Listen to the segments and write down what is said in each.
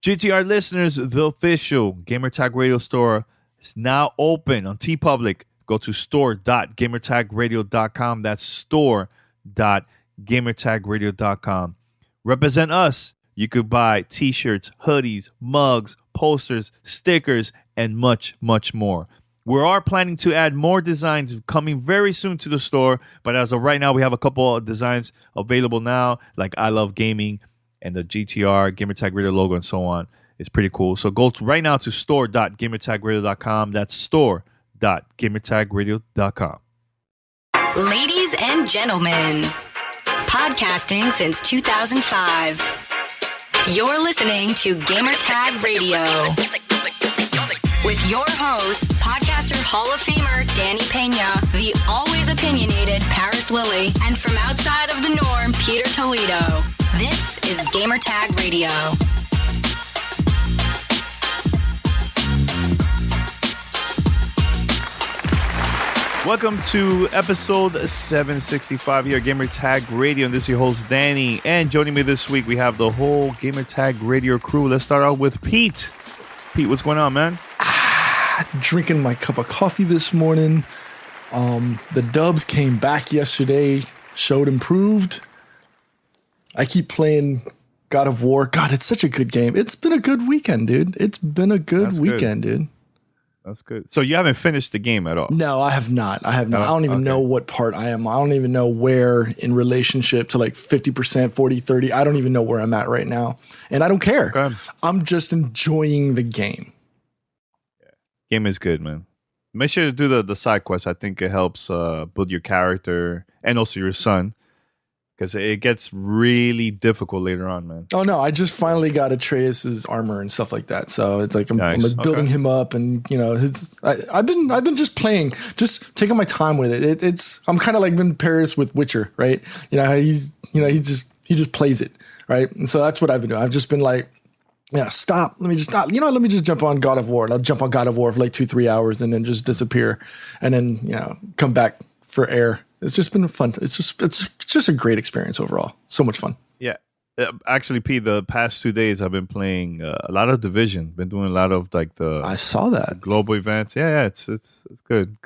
GTR listeners, the official Gamertag Radio store is now open on TeePublic. Go to store.gamertagradio.com. That's store.gamertagradio.com. Represent us. You could buy t-shirts, hoodies, mugs, posters, stickers, and much, much more. We are planning to add more designs coming very soon to the store, but as of right now, we have a couple of designs available now, like I Love Gaming and the GTR, Gamertag Radio logo, and so on. It's pretty cool. So go right now to store.gamertagradio.com. That's store.gamertagradio.com. Ladies and gentlemen, podcasting since 2005. You're listening to Gamertag Radio with your hosts, podcaster Hall of Famer Danny Pena, the always opinionated Paris Lilly, and from outside of the norm, Peter Toledo. This is Gamertag Radio. Welcome to episode 765 here at Gamertag Radio, and this is your host Danny. And joining me this week, we have the whole Gamertag Radio crew. Let's start out with Pete. Pete, what's going on, man? Drinking my cup of coffee this morning. The Dubs came back yesterday, showed improved. I keep playing God of War. God, it's such a good game. It's been a good weekend, dude. It's been a good weekend, dude. That's good. So you haven't finished the game at all? No, I have not. I don't even know what part I am. I don't even know where in relationship to like 50%, 40, 30. I don't even know where I'm at right now. And I don't care. Okay. I'm just enjoying the game. Yeah. Game is good, man. Make sure to do the side quests. I think it helps build your character and also your son. Because it gets really difficult later on, man. Oh, no. I just finally got Atreus's armor and stuff like that. So it's like I'm building him up, and you know, I've been just playing, just taking my time with it. I'm kind of like been Paris with Witcher, right? You know, he just plays it, right? And so that's what I've been doing. I've just been like, yeah, stop. Let me just jump on God of War. And I'll jump on God of War for like 2-3 hours and then just disappear, and then come back for air. It's just been fun. It's just a great experience overall. So much fun. Yeah. Actually, Pete, the past 2 days I've been playing a lot of Division. Been doing a lot of like I saw that global events. Yeah, it's good.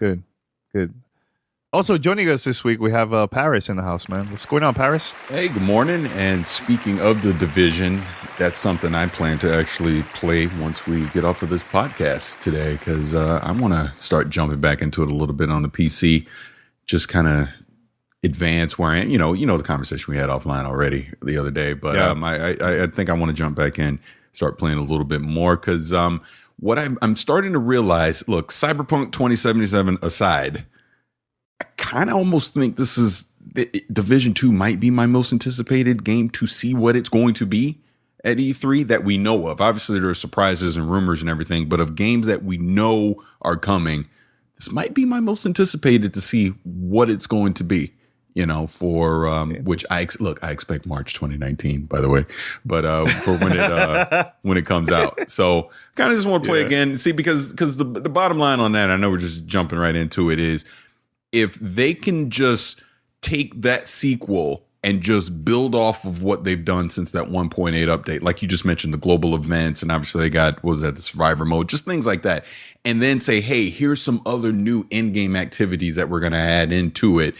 Also joining us this week, we have Paris in the house, man. What's going on, Paris? Hey, good morning. And speaking of the Division, that's something I plan to actually play once we get off of this podcast today, because I want to start jumping back into it a little bit on the PC. Just kind of advance where I am. You know the conversation we had offline already the other day, but yeah. I think I want to jump back in, start playing a little bit more, because what I'm starting to realize, look, Cyberpunk 2077 aside, I kind of almost think this is Division 2 might be my most anticipated game to see what it's going to be at E3 that we know of. Obviously, there are surprises and rumors and everything, but of games that we know are coming, this might be my most anticipated to see what it's going to be, for which I expect March 2019, by the way, but for when it comes out. So kind of just want to play again, see, because the bottom line on that, I know we're just jumping right into it, is if they can just take that sequel and just build off of what they've done since that 1.8 update. Like you just mentioned, the global events, and obviously they got, the survivor mode, just things like that. And then say, hey, here's some other new in-game activities that we're going to add into it.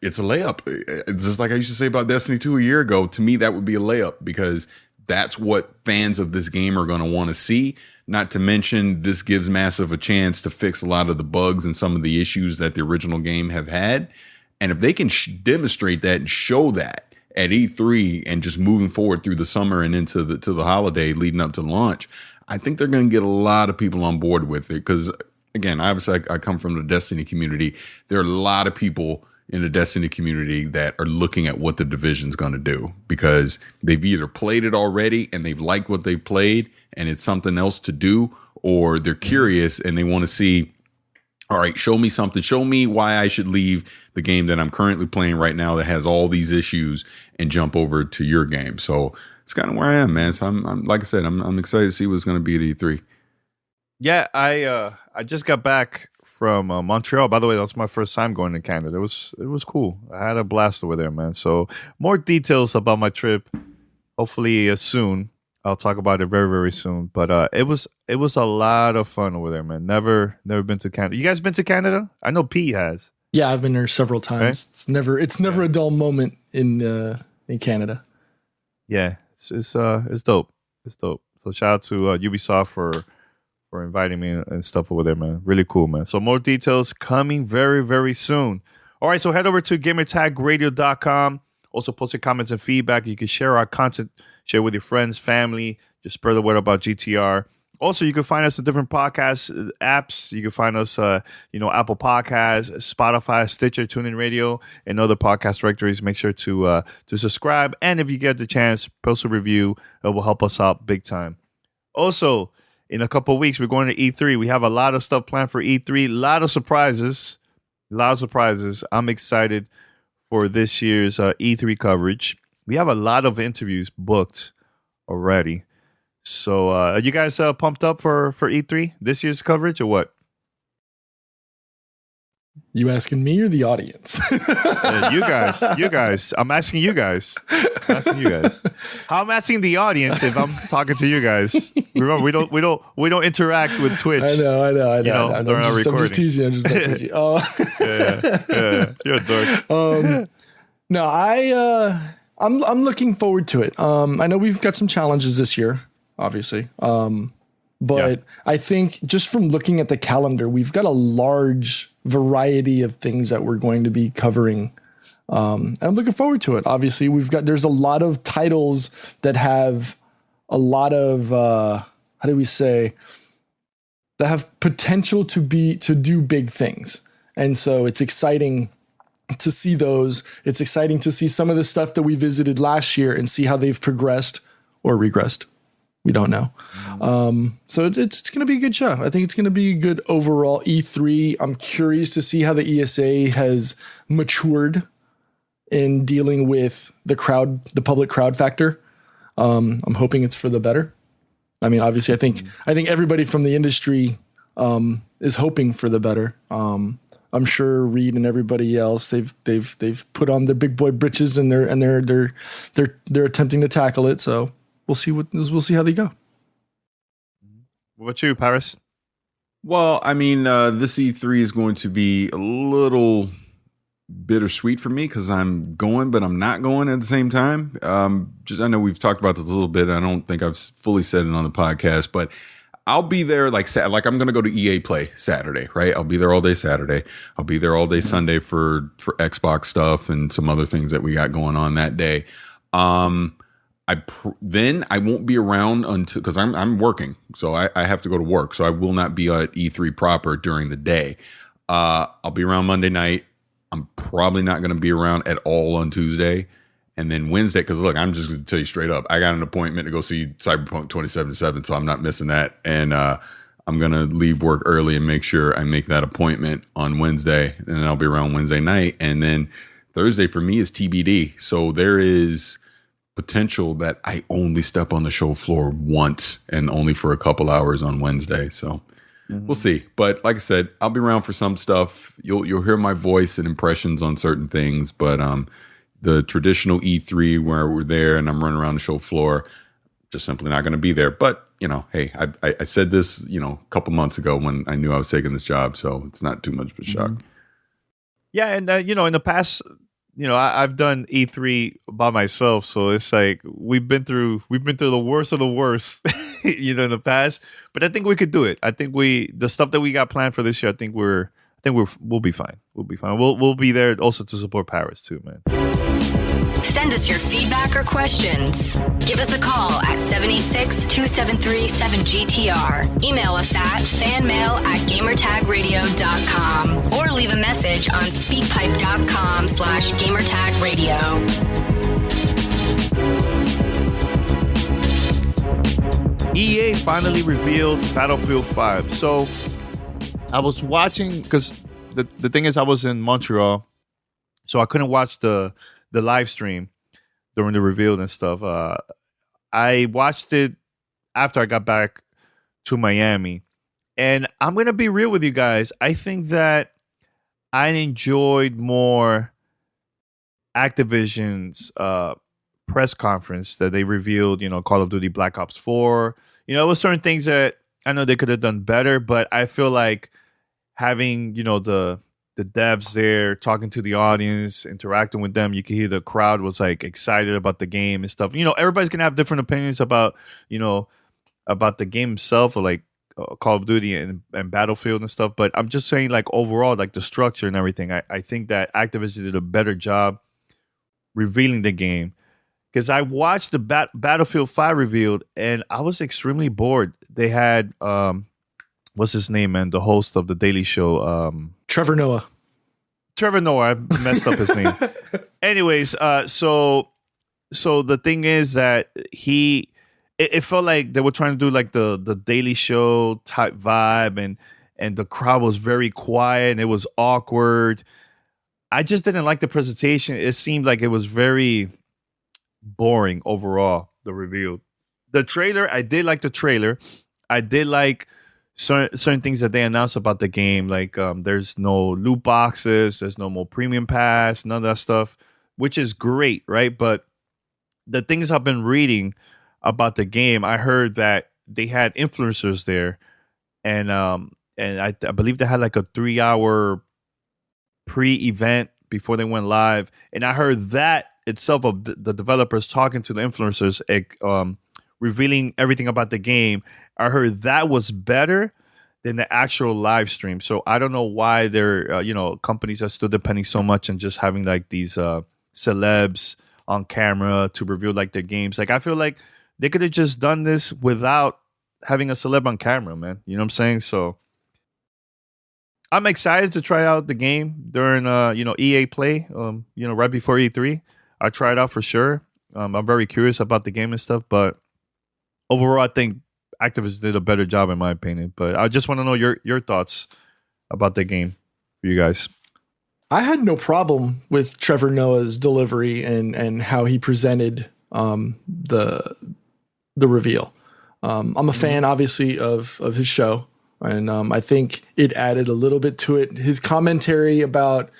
It's a layup. It's just like I used to say about Destiny 2 a year ago. To me, that would be a layup, because that's what fans of this game are going to want to see. Not to mention, this gives Massive a chance to fix a lot of the bugs and some of the issues that the original game have had. And if they can demonstrate that and show that at E3 and just moving forward through the summer and into the holiday leading up to launch, I think they're going to get a lot of people on board with it. Because, again, obviously I come from the Destiny community. There are a lot of people in the Destiny community that are looking at what the Division's going to do, because they've either played it already and they've liked what they played and it's something else to do, or they're curious and they want to see, all right, show me something. Show me why I should leave the game that I'm currently playing right now that has all these issues and jump over to your game. So it's kind of where I am, man. So I'm like I said, I'm excited to see what's going to be at E3. Yeah, I just got back from Montreal. By the way, that was my first time going to Canada. It was cool. I had a blast over there, man. So more details about my trip hopefully soon. I'll talk about it very, very soon. But it was a lot of fun over there, man. Never been to Canada. You guys been to Canada? I know Pete has. Yeah, I've been there several times. Right? It's never a dull moment in Canada. Yeah, it's dope. It's dope. So shout out to Ubisoft for inviting me and stuff over there, man. Really cool, man. So more details coming very, very soon. All right, so head over to gamertagradio.com. Also post your comments and feedback. You can share our content, share with your friends, family, just spread the word about GTR. Also, you can find us in different podcast apps. You can find us, Apple Podcasts, Spotify, Stitcher, TuneIn Radio, and other podcast directories. Make sure to subscribe. And if you get the chance, post a review. It will help us out big time. Also, in a couple of weeks, we're going to E3. We have a lot of stuff planned for E3. A lot of surprises. I'm excited for this year's E3 coverage. We have a lot of interviews booked already. So are you guys pumped up for E3, this year's coverage, or what? You asking me or the audience? You guys. I'm asking you guys. I'm asking the audience if I'm talking to you guys. Remember, we don't interact with Twitch. I know. I'm just teasing. I'm just messing with you. Yeah. You're a dork. No, I'm looking forward to it. I know we've got some challenges this year, obviously. But I think just from looking at the calendar, we've got a large variety of things that we're going to be covering. And I'm looking forward to it. Obviously, there's a lot of titles that have a lot of, that have potential to do big things. And so it's exciting to see those. It's exciting to see some of the stuff that we visited last year and see how they've progressed or regressed. We don't know. So it's going to be a good show. I think it's going to be a good overall E3. I'm curious to see how the ESA has matured in dealing with the public crowd factor. I'm hoping it's for the better. I mean, obviously, I think everybody from the industry is hoping for the better. I'm sure Reed and everybody else they've put on their big boy britches and they're attempting to tackle it. So we'll see how they go. What about you, Paris? Well, I mean, this E3 is going to be a little bittersweet for me because I'm going, but I'm not going at the same time. I know we've talked about this a little bit. I don't think I've fully said it on the podcast, but I'll be there like I'm going to go to EA Play Saturday, right? I'll be there all day Saturday. I'll be there all day Sunday for Xbox stuff and some other things that we got going on that day. Then I won't be around until because I'm working, so I have to go to work. So I will not be at E3 proper during the day. I'll be around Monday night. I'm probably not going to be around at all on Tuesday. And then Wednesday, because look, I'm just going to tell you straight up, I got an appointment to go see Cyberpunk 2077, so I'm not missing that. And I'm going to leave work early and make sure I make that appointment on Wednesday. And then I'll be around Wednesday night. And then Thursday for me is TBD. So there is potential that I only step on the show floor once and only for a couple hours on Wednesday. So we'll see. But like I said, I'll be around for some stuff. You'll hear my voice and impressions on certain things. But the traditional E3 where we're there and I'm running around the show floor, just simply not going to be there. But, hey, I said this, a couple months ago when I knew I was taking this job. So it's not too much of a shock. Yeah. And, in the past, I've done E3 by myself. So it's like we've been through the worst of the worst, in the past. But I think we could do it. I think the stuff that we got planned for this year, we'll be fine. We'll be fine. We'll be there also to support Paris too, man. Send us your feedback or questions. Give us a call at 786-273-7GTR. Email us at fanmail@gamertagradio.com or leave a message on speakpipe.com/gamertagradio. EA finally revealed Battlefield 5. So I was watching because the thing is I was in Montreal, so I couldn't watch the live stream during the reveal and stuff. I watched it after I got back to Miami. And I'm going to be real with you guys. I think that I enjoyed more Activision's press conference that they revealed, Call of Duty Black Ops 4. It was certain things that I know they could have done better, but I feel like having, the devs there talking to the audience, interacting with them, you can hear the crowd was like excited about the game and stuff. Everybody's gonna have different opinions about the game itself, or like Call of Duty and Battlefield and stuff. But I'm just saying, like, overall, like the structure and everything, I think that Activision did a better job revealing the game. Because I watched the Battlefield 5 revealed, and I was extremely bored. They had what's his name, man? The host of the Daily Show, Trevor Noah. I messed up his name. Anyways, so the thing is that it felt like they were trying to do like the Daily Show type vibe, and the crowd was very quiet and it was awkward. I just didn't like the presentation. It seemed like it was very boring overall, the reveal. The trailer, I did like the trailer. I did like certain things that they announced about the game, like there's no loot boxes, there's no more premium pass, none of that stuff, which is great, right? But the things I've been reading about the game, I heard that they had influencers there, and I believe they had like a 3-hour pre-event before they went live, and I heard that itself of the developers talking to the influencers, revealing everything about the game. I heard that was better than the actual live stream. So I don't know why they're, companies are still depending so much on just having like these celebs on camera to reveal like their games. Like, I feel like they could have just done this without having a celeb on camera, man. You know what I'm saying? So I'm excited to try out the game during, EA Play, right before E3. I try it out for sure. I'm very curious about the game and stuff, but overall, I think Activision did a better job, in my opinion. But I just want to know your thoughts about the game for you guys. I had no problem with Trevor Noah's delivery and how he presented the reveal. I'm a fan, obviously, of his show, and I think it added a little bit to it. His commentary about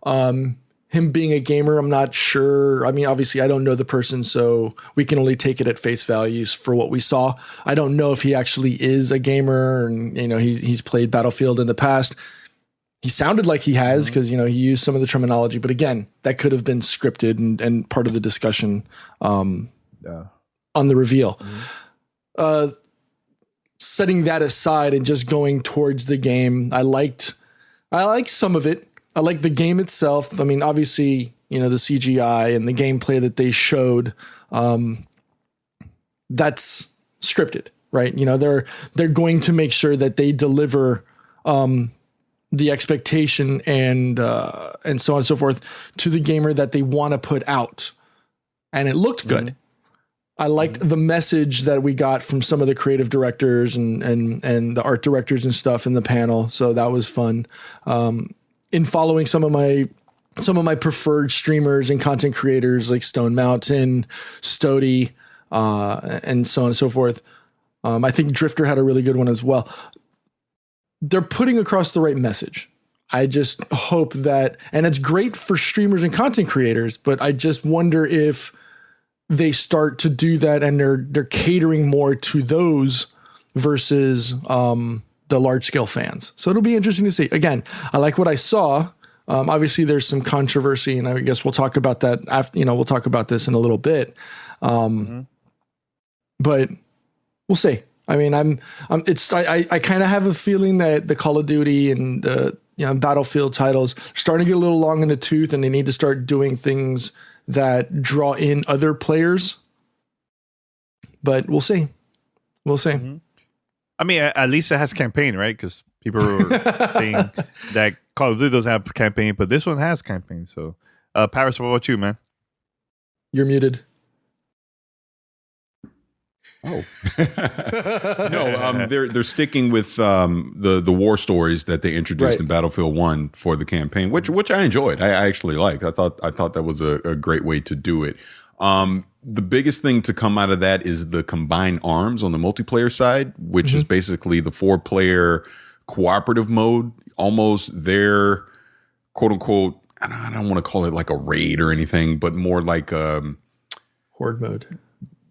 him being a gamer, I'm not sure. I mean, obviously, I don't know the person, so we can only take it at face values for what we saw. I don't know if he actually is a gamer, and he's played Battlefield in the past. He sounded like he has, because he used some of the terminology, but again, that could have been scripted and part of the discussion on the reveal. Setting that aside and just going towards the game, I liked some of it. I like the game itself. I mean, obviously, the CGI and the gameplay that they showed, that's scripted, right? They're going to make sure that they deliver the expectation and so on and so forth to the gamer that they want to put out. And it looked good. I liked the message that we got from some of the creative directors and the art directors and stuff in the panel. So that was fun. In following some of my preferred streamers and content creators like Stone Mountain, Stody, and so on and so forth. I think Drifter had a really good one as well. They're putting across the right message. I just hope that, and it's great for streamers and content creators, but I just wonder if they start to do that and they're catering more to those versus the large scale fans. So it'll be interesting to see. Again, I like what I saw. Obviously there's some controversy, and I guess we'll talk about that after, we'll talk about this in a little bit. But we'll see. I mean, I kind of have a feeling that the Call of Duty and the Battlefield titles are starting to get a little long in the tooth, and they need to start doing things that draw in other players. But we'll see. We'll see. I mean, at least it has campaign, right? Because people are saying that Call of Duty doesn't have campaign, but this one has campaign. So, Paris, what about you, man? You're muted. Oh no! They're sticking with the war stories that they introduced in Battlefield 1 for the campaign, which I enjoyed. I actually liked. I thought that was a great way to do it. The biggest thing to come out of that is the combined arms on the multiplayer side, which is basically the 4-player cooperative mode, almost their quote unquote. I don't want to call it like a raid or anything, but more like Horde mode.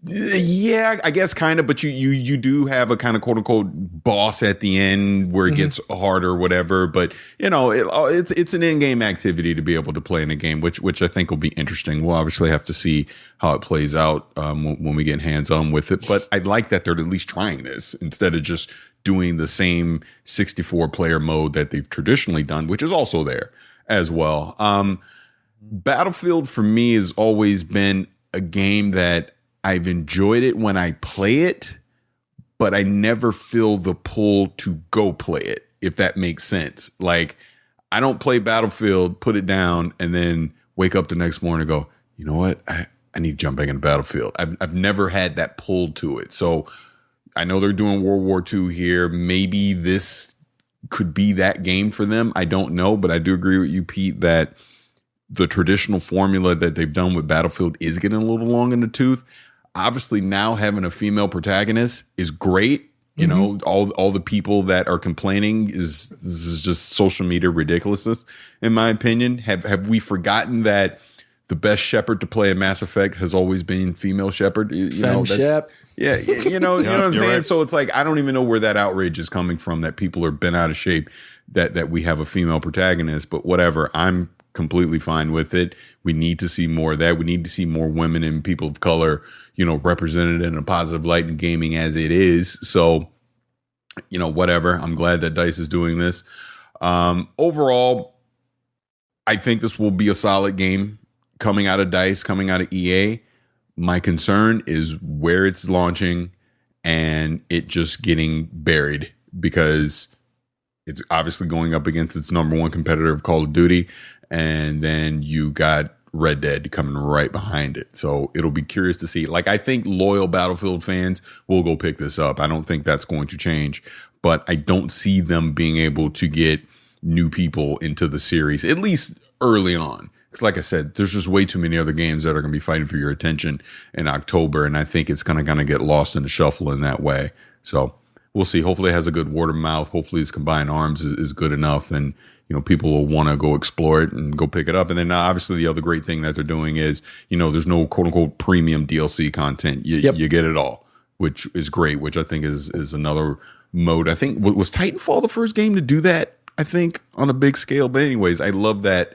Yeah, I guess kind of, but you do have a kind of quote unquote boss at the end where it gets harder or whatever. But it's an in-game activity to be able to play in a game, which I think will be interesting. We'll obviously have to see how it plays out when we get hands on with it. But I like that they're at least trying this instead of just doing the same 64 player mode that they've traditionally done, which is also there as well. Battlefield for me has always been a game that I've enjoyed it when I play it, but I never feel the pull to go play it, if that makes sense. Like, I don't play Battlefield, put it down, and then wake up the next morning and go, you know what? I need to jump back in Battlefield. I've never had that pull to it. So I know they're doing World War II here. Maybe this could be that game for them. I don't know, but I do agree with you, Pete, that the traditional formula that they've done with Battlefield is getting a little long in the tooth. Obviously, now having a female protagonist is great. You know, all the people that are complaining is just social media ridiculousness, in my opinion. Have we forgotten that the best Shepard to play a Mass Effect has always been female Shepard? Shep. Yeah, you know what I'm saying? Right. So it's like, I don't even know where that outrage is coming from, that people are bent out of shape that we have a female protagonist, but whatever. I'm completely fine with it. We need to see more of that. We need to see more women and people of color, represented in a positive light in gaming as it is. So, whatever. I'm glad that DICE is doing this. Overall, I think this will be a solid game coming out of DICE, coming out of EA. My concern is where it's launching and it just getting buried, because it's obviously going up against its number one competitor of Call of Duty. And then you got Red Dead coming right behind it. So it'll be curious to see. Like, I think loyal Battlefield fans will go pick this up. I don't think that's going to change, but I don't see them being able to get new people into the series, at least early on. Because like I said, there's just way too many other games that are going to be fighting for your attention in October. And I think it's going to get lost in the shuffle in that way. So we'll see. Hopefully it has a good word of mouth. Hopefully its combined arms is good enough. And people will want to go explore it and go pick it up. And then obviously the other great thing that they're doing is, there's no quote unquote premium DLC content. You get it all, which is great, which I think is another mode. I think was Titanfall the first game to do that, I think, on a big scale. But anyways, I love that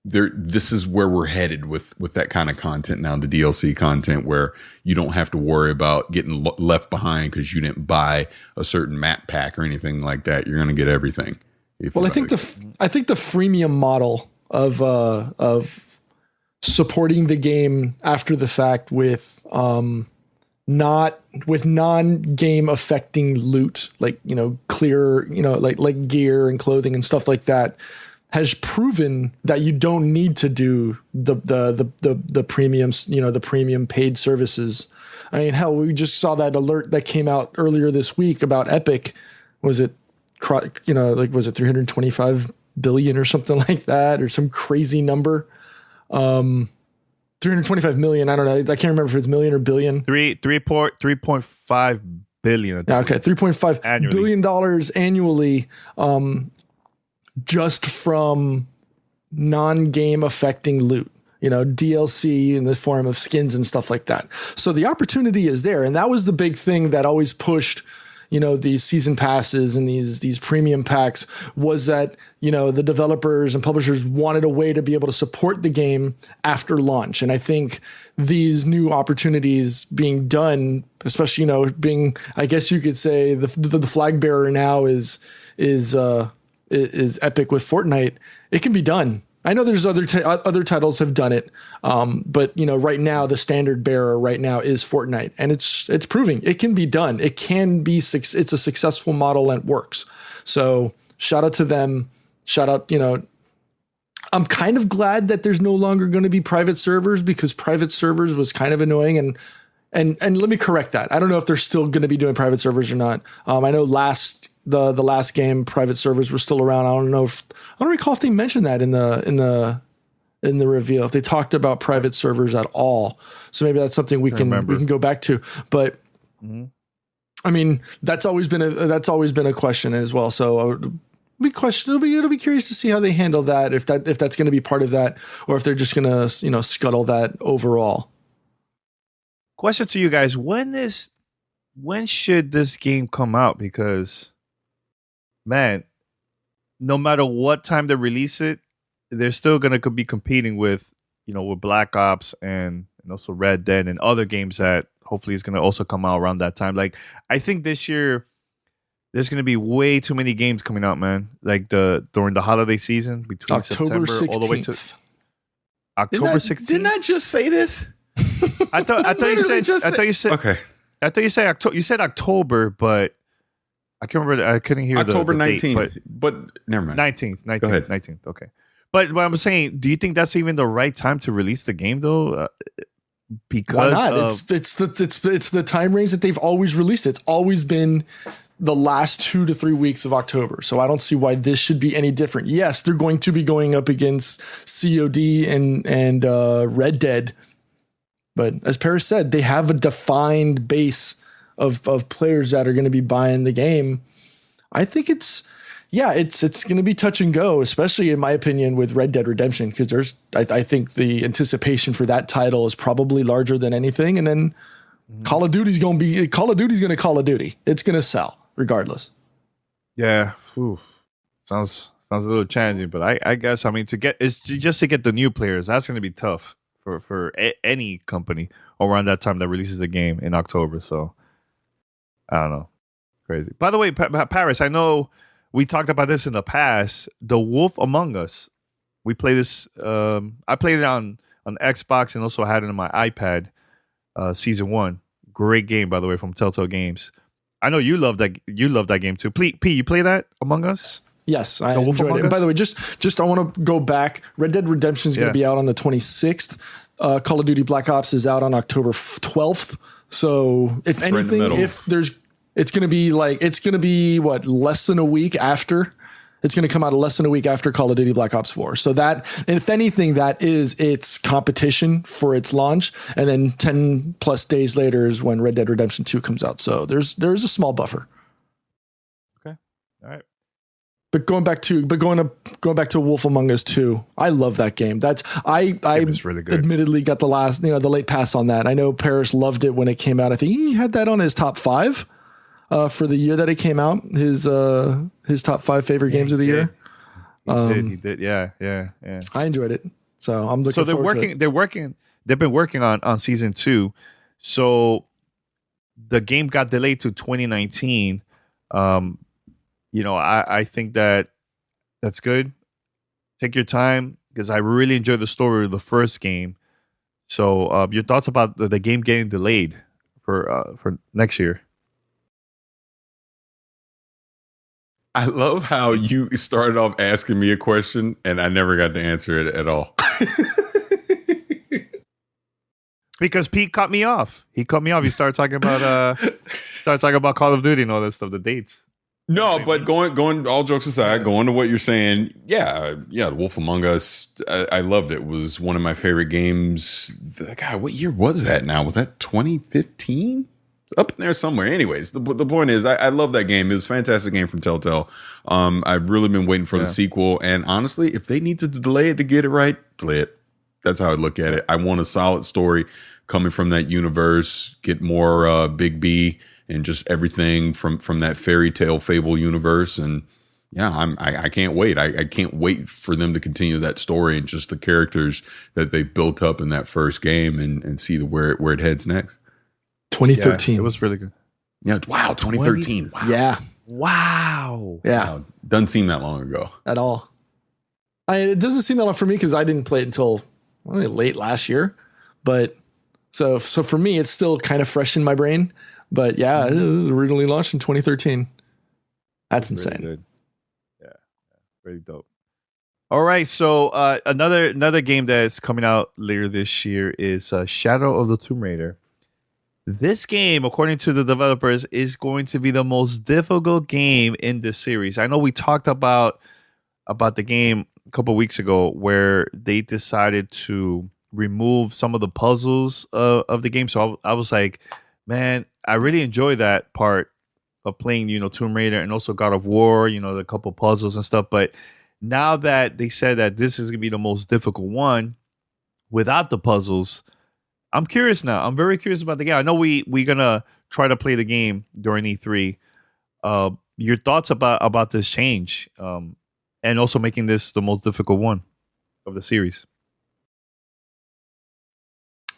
this is where we're headed with that kind of content now, the DLC content, where you don't have to worry about getting left behind because you didn't buy a certain map pack or anything like that. You're going to get everything. Well, I think the freemium model of supporting the game after the fact with non-game affecting loot, like clear, like gear and clothing and stuff like that, has proven that you don't need to do the premiums, the premium paid services. I mean, hell, we just saw that alert that came out earlier this week about Epic. Was it? Was it 325 billion or something like that, or some crazy number? 325 million. I don't know. I can't remember if it's million or billion. 3.5 billion. Okay. $3.5 billion annually. Just from non-game affecting loot, DLC in the form of skins and stuff like that. So the opportunity is there. And that was the big thing that always pushed these season passes and these premium packs, was that, the developers and publishers wanted a way to be able to support the game after launch. And I think these new opportunities being done, especially, being, I guess you could say the flag bearer now is Epic with Fortnite. It can be done. I know there's other titles have done it, but right now the standard bearer right now is Fortnite, and it's proving it can be done. It can be. It's a successful model and it works. So shout out to them. Shout out. I'm kind of glad that there's no longer going to be private servers, because private servers was kind of annoying. And let me correct that. I don't know if they're still going to be doing private servers or not. I know the last game, private servers were still around. I don't recall if they mentioned that in the reveal, if they talked about private servers at all. So maybe that's something we can go back to. But I mean, that's always been a question as well. So it'll be curious to see how they handle that, if that's going to be part of that, or if they're just going to scuttle that overall. question to you guys: when should this game come out? Because, man, no matter what time they release it, they're still gonna be competing with with Black Ops and also Red Dead and other games that hopefully is gonna also come out around that time. Like, I think this year there's gonna be way too many games coming out, man. Like during the holiday season between October September 16th. all the way to October 16th. Didn't I just say this? I thought you said Okay. I thought you said October. You said October, but I can't remember. I couldn't hear October the 19th. date, but never mind. 19th. Go ahead. 19th. Okay. But what I'm saying, do you think that's even the right time to release the game, though? Because why not? It's the time range that they've always released. It's always been the last 2 to 3 weeks of October. So I don't see why this should be any different. Yes, they're going to be going up against COD and Red Dead. But as Paris said, they have a defined base of players that are going to be buying the game. I think it's going to be touch and go, especially in my opinion with Red Dead Redemption, because I think the anticipation for that title is probably larger than anything. And then Call of Duty's going to Call of Duty. It's going to sell regardless. Yeah. Sounds a little challenging, but I guess, I mean, to get the new players, that's going to be tough for any company around that time that releases the game in October. So I don't know. Crazy. By the way, Paris, I know we talked about this in the past. The Wolf Among Us. We play this. I played it on Xbox and also had it on my iPad. Season 1, great game, by the way, from Telltale Games. I know you love that. You love that game too. P, you play that Among Us? Yes, I enjoyed it. And by the way, just I want to go back. Red Dead Redemption is going to be out on the 26th. Call of Duty Black Ops is out on October 12th. So if anything, it's going to be what, less than a week after. It's going to come out less than a week after Call of Duty Black Ops 4. So that, if anything, that is its competition for its launch. And then 10 plus days later is when Red Dead Redemption 2 comes out. So there's a small buffer. Okay. All right. But going back to Wolf Among Us 2, I love that game. I really good. Admittedly got the late pass on that. I know Paris loved it when it came out. I think he had that on his top 5 for the year that it came out. His top 5 favorite games of the year. He did. Yeah. I enjoyed it. So I'm looking forward to it. They've been working on season 2. So the game got delayed to 2019. I think that's good. Take your time, because I really enjoyed the story of the first game. So your thoughts about the game getting delayed for next year? I love how you started off asking me a question and I never got to answer it at all. Because Pete cut me off. He cut me off. He started talking about Call of Duty and all that stuff, the dates. No, but going all jokes aside, going to what you're saying, yeah, The Wolf Among Us, I loved it. It was one of my favorite games. God, what year was that now? Was that 2015? Up in there somewhere. Anyways, the point is, I love that game. It was a fantastic game from Telltale. I've really been waiting for the sequel. And honestly, if they need to delay it to get it right, delay it. That's how I look at it. I want a solid story coming from that universe, get more Big B and just everything from that fairy tale fable universe. And yeah, I can't wait. I can't wait for them to continue that story and just the characters that they built up in that first game and see where it heads next. 2013. Yeah, it was really good. Yeah. Wow. 2013. Wow. Yeah. Wow. Yeah. Wow. Doesn't seem that long ago. At all. It doesn't seem that long for me because I didn't play it until late last year. But so for me, it's still kind of fresh in my brain. But yeah, it was originally launched in 2013. That's insane. Good. Yeah. Very dope. All right. So another game that's coming out later this year is Shadow of the Tomb Raider. This game, according to the developers, is going to be the most difficult game in the series. I know we talked about the game a couple of weeks ago where they decided to remove some of the puzzles of the game. So I was like, man, I really enjoy that part of playing, Tomb Raider and also God of War, the couple puzzles and stuff. But now that they said that this is going to be the most difficult one without the puzzles, I'm curious now. I'm very curious about the game. I know we're gonna try to play the game during E3. Your thoughts about this change, and also making this the most difficult one of the series.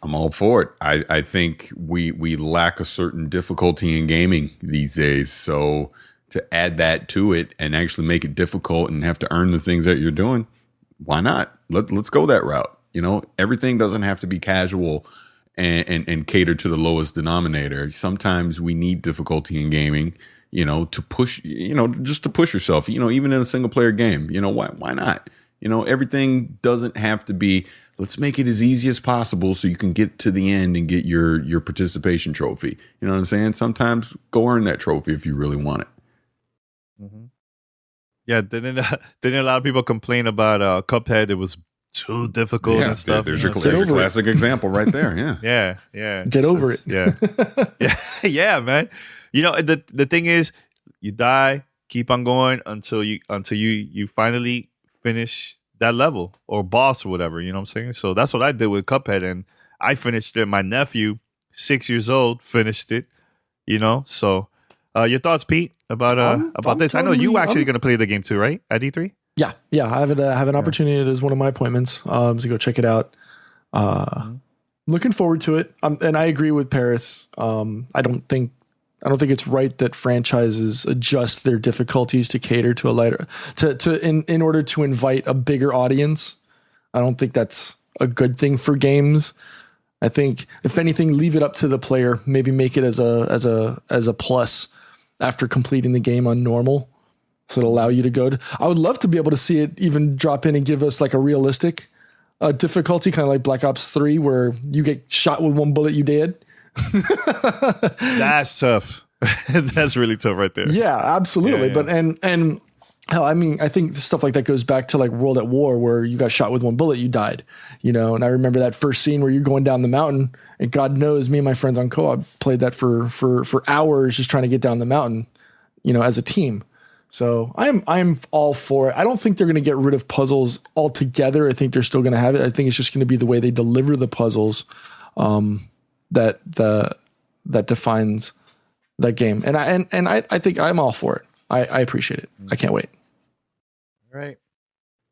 I'm all for it. I think we lack a certain difficulty in gaming these days. So to add that to it and actually make it difficult and have to earn the things that you're doing, why not? Let's go that route. You know, everything doesn't have to be casual and cater to the lowest denominator. Sometimes we need difficulty in gaming, you know, to push, you know, just to push yourself, you know, even in a single player game, you know, why not? You know, everything doesn't have to be, let's make it as easy as possible so you can get to the end and get your participation trophy. You know what I'm saying? Sometimes go earn that trophy if you really want it. Mm-hmm. Yeah, didn't a lot of people complain about Cuphead? It was too difficult and stuff. There's your classic example right there. Yeah. yeah. Get over it. Yeah. yeah, man. You know, the thing is, you die, keep on going until you finally finish that level or boss or whatever, you know what I'm saying? So that's what I did with Cuphead, and I finished it. My nephew, 6 years old, finished it, you know? So your thoughts, Pete, about this? I know you actually going to play the game too, right? At E3? Yeah. I have an opportunity. It is one of my appointments to go check it out. Looking forward to it. And I agree with Paris. I don't think it's right that franchises adjust their difficulties to cater to a lighter in order to invite a bigger audience. I don't think that's a good thing for games. I think if anything, leave it up to the player. Maybe make it as a plus after completing the game on normal, so it'll allow you to go. I would love to be able to see it even drop in and give us like a realistic difficulty, kind of like Black Ops 3, where you get shot with one bullet, you dead. That's tough. That's really tough right there. Yeah, absolutely. Yeah. But and hell, I mean, I think stuff like that goes back to like World at War, where you got shot with one bullet, you died, you know. And I remember that first scene where you're going down the mountain, and God knows, me and my friends on co-op played that for hours, just trying to get down the mountain, you know, as a team. So I'm all for it. I don't think they're going to get rid of puzzles altogether. I think they're still going to have it. I think it's just going to be the way they deliver the puzzles that defines that game. And I think I'm all for it. I appreciate it. I can't wait. All right.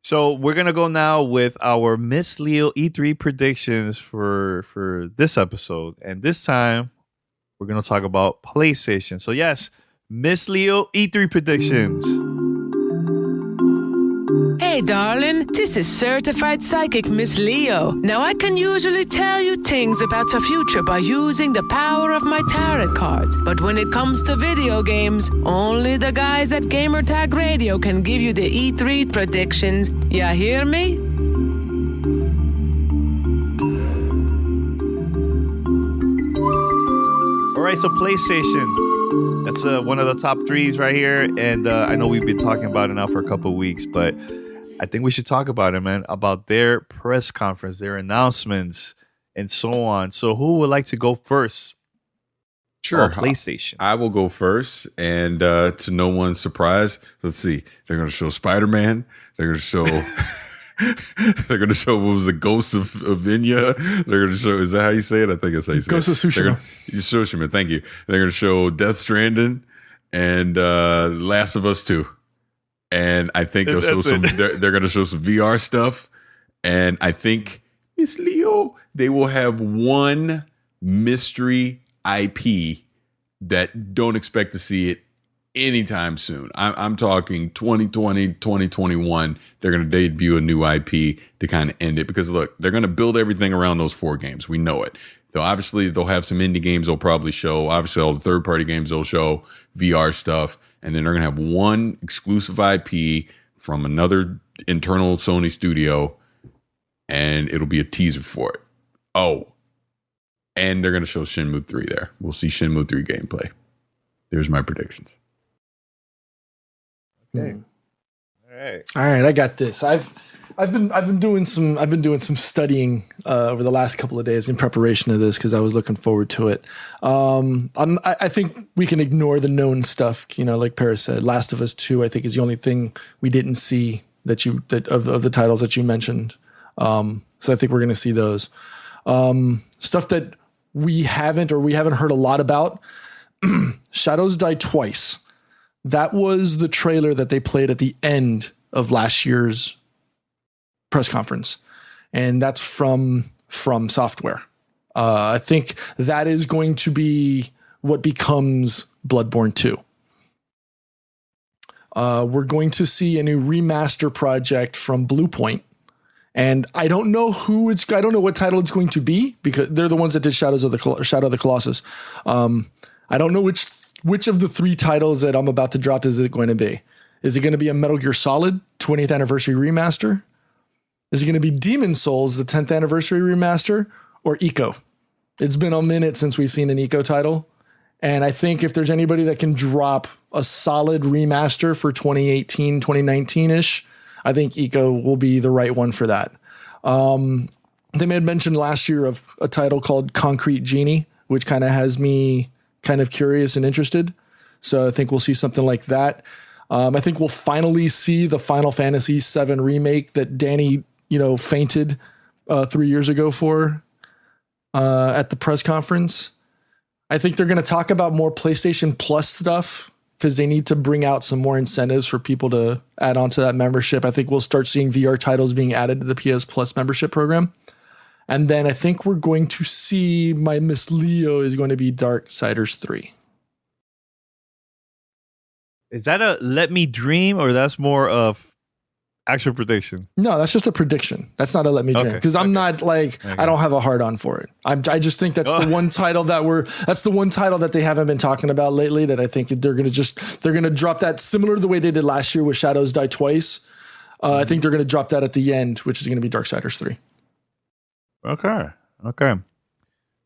So we're going to go now with our Miss Leo E3 predictions for this episode. And this time we're going to talk about PlayStation. So yes, Miss Leo E3 predictions. Hey, darling, this is Certified Psychic Miss Leo. Now, I can usually tell you things about your future by using the power of my tarot cards. But when it comes to video games, only the guys at Gamertag Radio can give you the E3 predictions. Ya hear me? All right, so PlayStation. That's one of the top threes right here. And I know we've been talking about it now for a couple of weeks, but I think we should talk about it, man, about their press conference, their announcements, and so on. So who would like to go first? Sure. PlayStation. I will go first. And to no one's surprise, let's see. They're going to show Spider-Man. They're going to show... They're going to show what was the Ghost of Vinya. They're going to show, is that how you say it? I think that's how you say Ghost it. Ghost of Tsushima. Tsushima, thank you. They're going to show Death Stranding and Last of Us 2. And I think they'll show some. They're going to show some VR stuff. And I think Miss Leo, they will have one mystery IP that don't expect to see it anytime soon. I'm talking 2020, 2021. They're going to debut a new IP to kind of end it, because look, they're going to build everything around those 4 games. We know it. So obviously they'll have some indie games they'll probably show. Obviously all the third-party games they'll show, VR stuff, and then they're going to have one exclusive IP from another internal Sony studio, and it'll be a teaser for it. Oh, and they're going to show Shenmue 3 there. We'll see Shenmue 3 gameplay. There's my predictions. Okay. All right. I got this. I've been doing some studying over the last couple of days in preparation of this, because I was looking forward to it. I think we can ignore the known stuff. You know, like Paris said, Last of Us 2, I think, is the only thing we didn't see that of the titles that you mentioned. So I think we're going to see those. Stuff that we haven't heard a lot about. Shadows Die Twice. That was the trailer that they played at the end of last year's press conference. And that's from Software. I think that is going to be what becomes Bloodborne 2. We're going to see a new remaster project from Bluepoint. And I don't know I don't know what title it's going to be, because they're the ones that did Shadow of the Colossus. I don't know which of the 3 titles that I'm about to drop is it going to be. Is it going to be a Metal Gear Solid 20th anniversary remaster? Is it going to be Demon's Souls, the 10th anniversary remaster, or Ico? It's been a minute since we've seen an Ico title. And I think if there's anybody that can drop a solid remaster for 2018, 2019-ish, I think Ico will be the right one for that. They may have mentioned last year of a title called Concrete Genie, which kind of has me kind of curious and interested. So I think we'll see something like that. I think we'll finally see the Final Fantasy VII remake that Danny, fainted 3 years ago for at the press conference. I think they're going to talk about more PlayStation Plus stuff, because they need to bring out some more incentives for people to add on to that membership. I think we'll start seeing VR titles being added to the PS Plus membership program. And then I think we're going to see my Miss Leo is going to be Darksiders 3. Is that a let me dream, or that's more of actual prediction? No, that's just a prediction. That's not a let me dream, because I'm not I don't have a hard on for it. I just think that's the one title that they haven't been talking about lately, that I think they're going to drop that, similar to the way they did last year with Shadows Die Twice. I think they're going to drop that at the end, which is going to be Darksiders 3. Okay.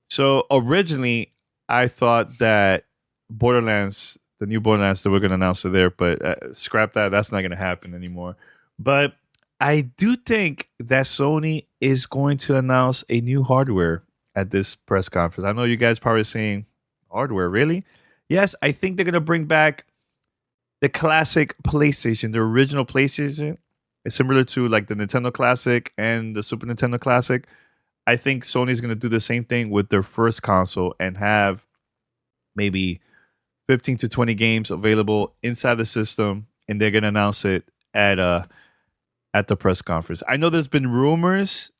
So originally I thought that Borderlands, the new Borderlands that we're going to announce there, but scrap that. That's not going to happen anymore. But I do think that Sony is going to announce a new hardware at this press conference. I know you guys probably saying, hardware, really? Yes, I think they're going to bring back the classic PlayStation, the original PlayStation. It's similar to like the Nintendo Classic and the Super Nintendo Classic. I think Sony's going to do the same thing with their first console and have maybe 15 to 20 games available inside the system, and they're going to announce it at the press conference. I know there's been rumors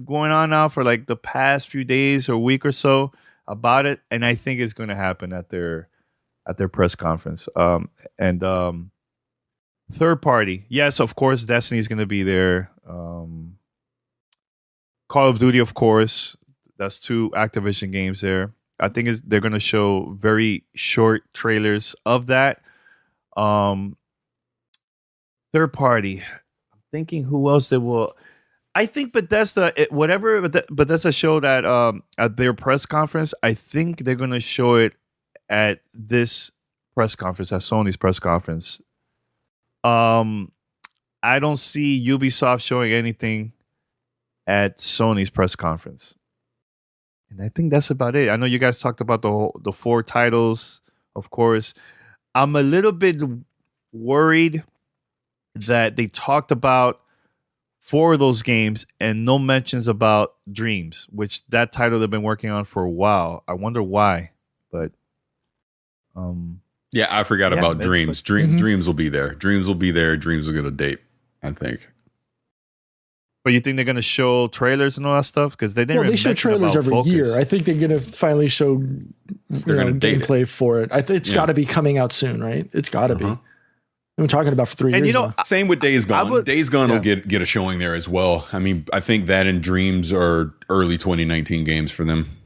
going on now for like the past few days or week or so about it, and I think it's going to happen at their press conference. Third party, yes, of course, Destiny's going to be there. Call of Duty, of course. That's 2 Activision games there. I think they're going to show very short trailers of that. Third party. I'm thinking who else they will. I think Bethesda, Bethesda showed at their press conference. I think they're going to show it at this press conference, at Sony's press conference. I don't see Ubisoft showing anything at Sony's press conference. And I think that's about it. I know you guys talked about the 4 titles, of course. I'm a little bit worried that they talked about 4 of those games and no mentions about Dreams, which that title they've been working on for a while. I wonder why, but yeah, I forgot about Dreams. Dreams will be there. Dreams will be there. Dreams will get a date, I think. But you think they're going to show trailers and all that stuff? Because they didn't. Well, they show trailers every year. I think they're going to finally show gameplay for it. It's got to be coming out soon, right? It's got to be. We've been talking about for 3 years. And same with Days Gone. Days Gone will get a showing there as well. I mean, I think that and Dreams are early 2019 games for them.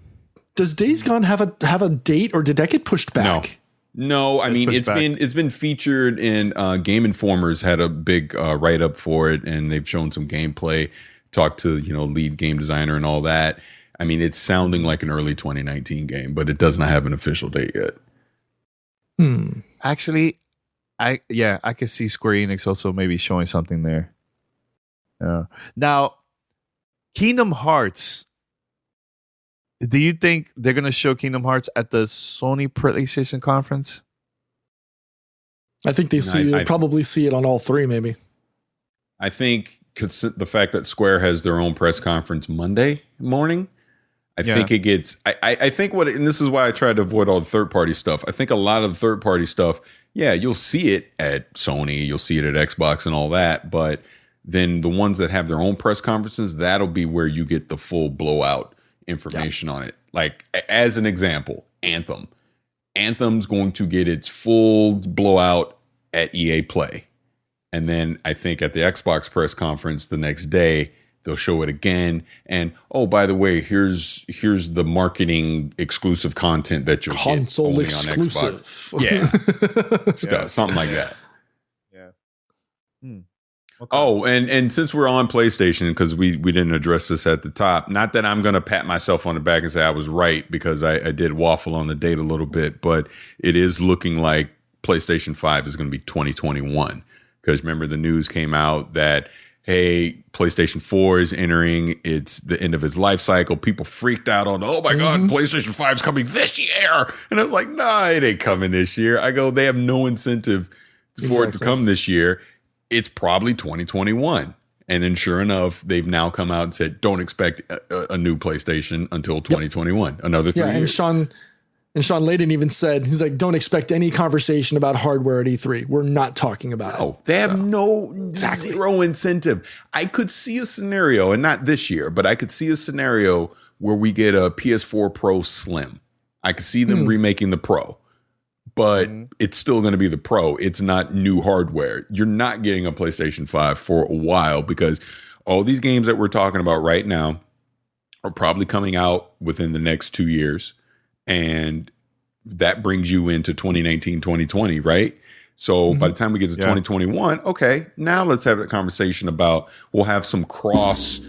Does Days Gone have a date, or did that get pushed back? No, I mean it's been featured in Game Informer's had a big write up for it, and they've shown some gameplay, talked to lead game designer and all that. I mean, it's sounding like an early 2019 game, but it does not have an official date yet. Actually, I could see Square Enix also maybe showing something there. Now, Kingdom Hearts. Do you think they're going to show Kingdom Hearts at the Sony PlayStation conference? I think they'll probably see it on all 3, maybe. I think the fact that Square has their own press conference Monday morning, I think it gets, I think and this is why I tried to avoid all the third party stuff. I think a lot of the third party stuff, you'll see it at Sony, you'll see it at Xbox and all that. But then the ones that have their own press conferences, that'll be where you get the full blowout information on it. Like, as an example, Anthem. Anthem's going to get its full blowout at EA Play. And then I think at the Xbox press conference the next day, they'll show it again. And, oh, by the way, here's the marketing exclusive content that you'll get only exclusive. On Xbox. Yeah. Something like that. Yeah. Okay. Oh, and since we're on PlayStation, because we didn't address this at the top, not that I'm going to pat myself on the back and say I was right, because I did waffle on the date a little bit, but it is looking like PlayStation 5 is going to be 2021. Because remember, the news came out that, hey, PlayStation 4 is entering the end of its life cycle. People freaked out on, oh my God, PlayStation 5 is coming this year. And I was like, nah, it ain't coming this year. I go, they have no incentive for it to come this year. It's probably 2021. And then sure enough, they've now come out and said, don't expect a new PlayStation until 2021. Another 3 years. And Sean Layden even said, he's like, don't expect any conversation about hardware at E3. We're not talking about it. They have zero incentive. I could see a scenario, and not this year, but I could see a scenario where we get a PS4 Pro Slim. I could see them remaking the Pro, but it's still going to be the Pro. It's not new hardware. You're not getting a PlayStation 5 for a while, because all these games that we're talking about right now are probably coming out within the next 2 years. And that brings you into 2019, 2020, right? So by the time we get to 2021, okay, now let's have a conversation about, we'll have some cross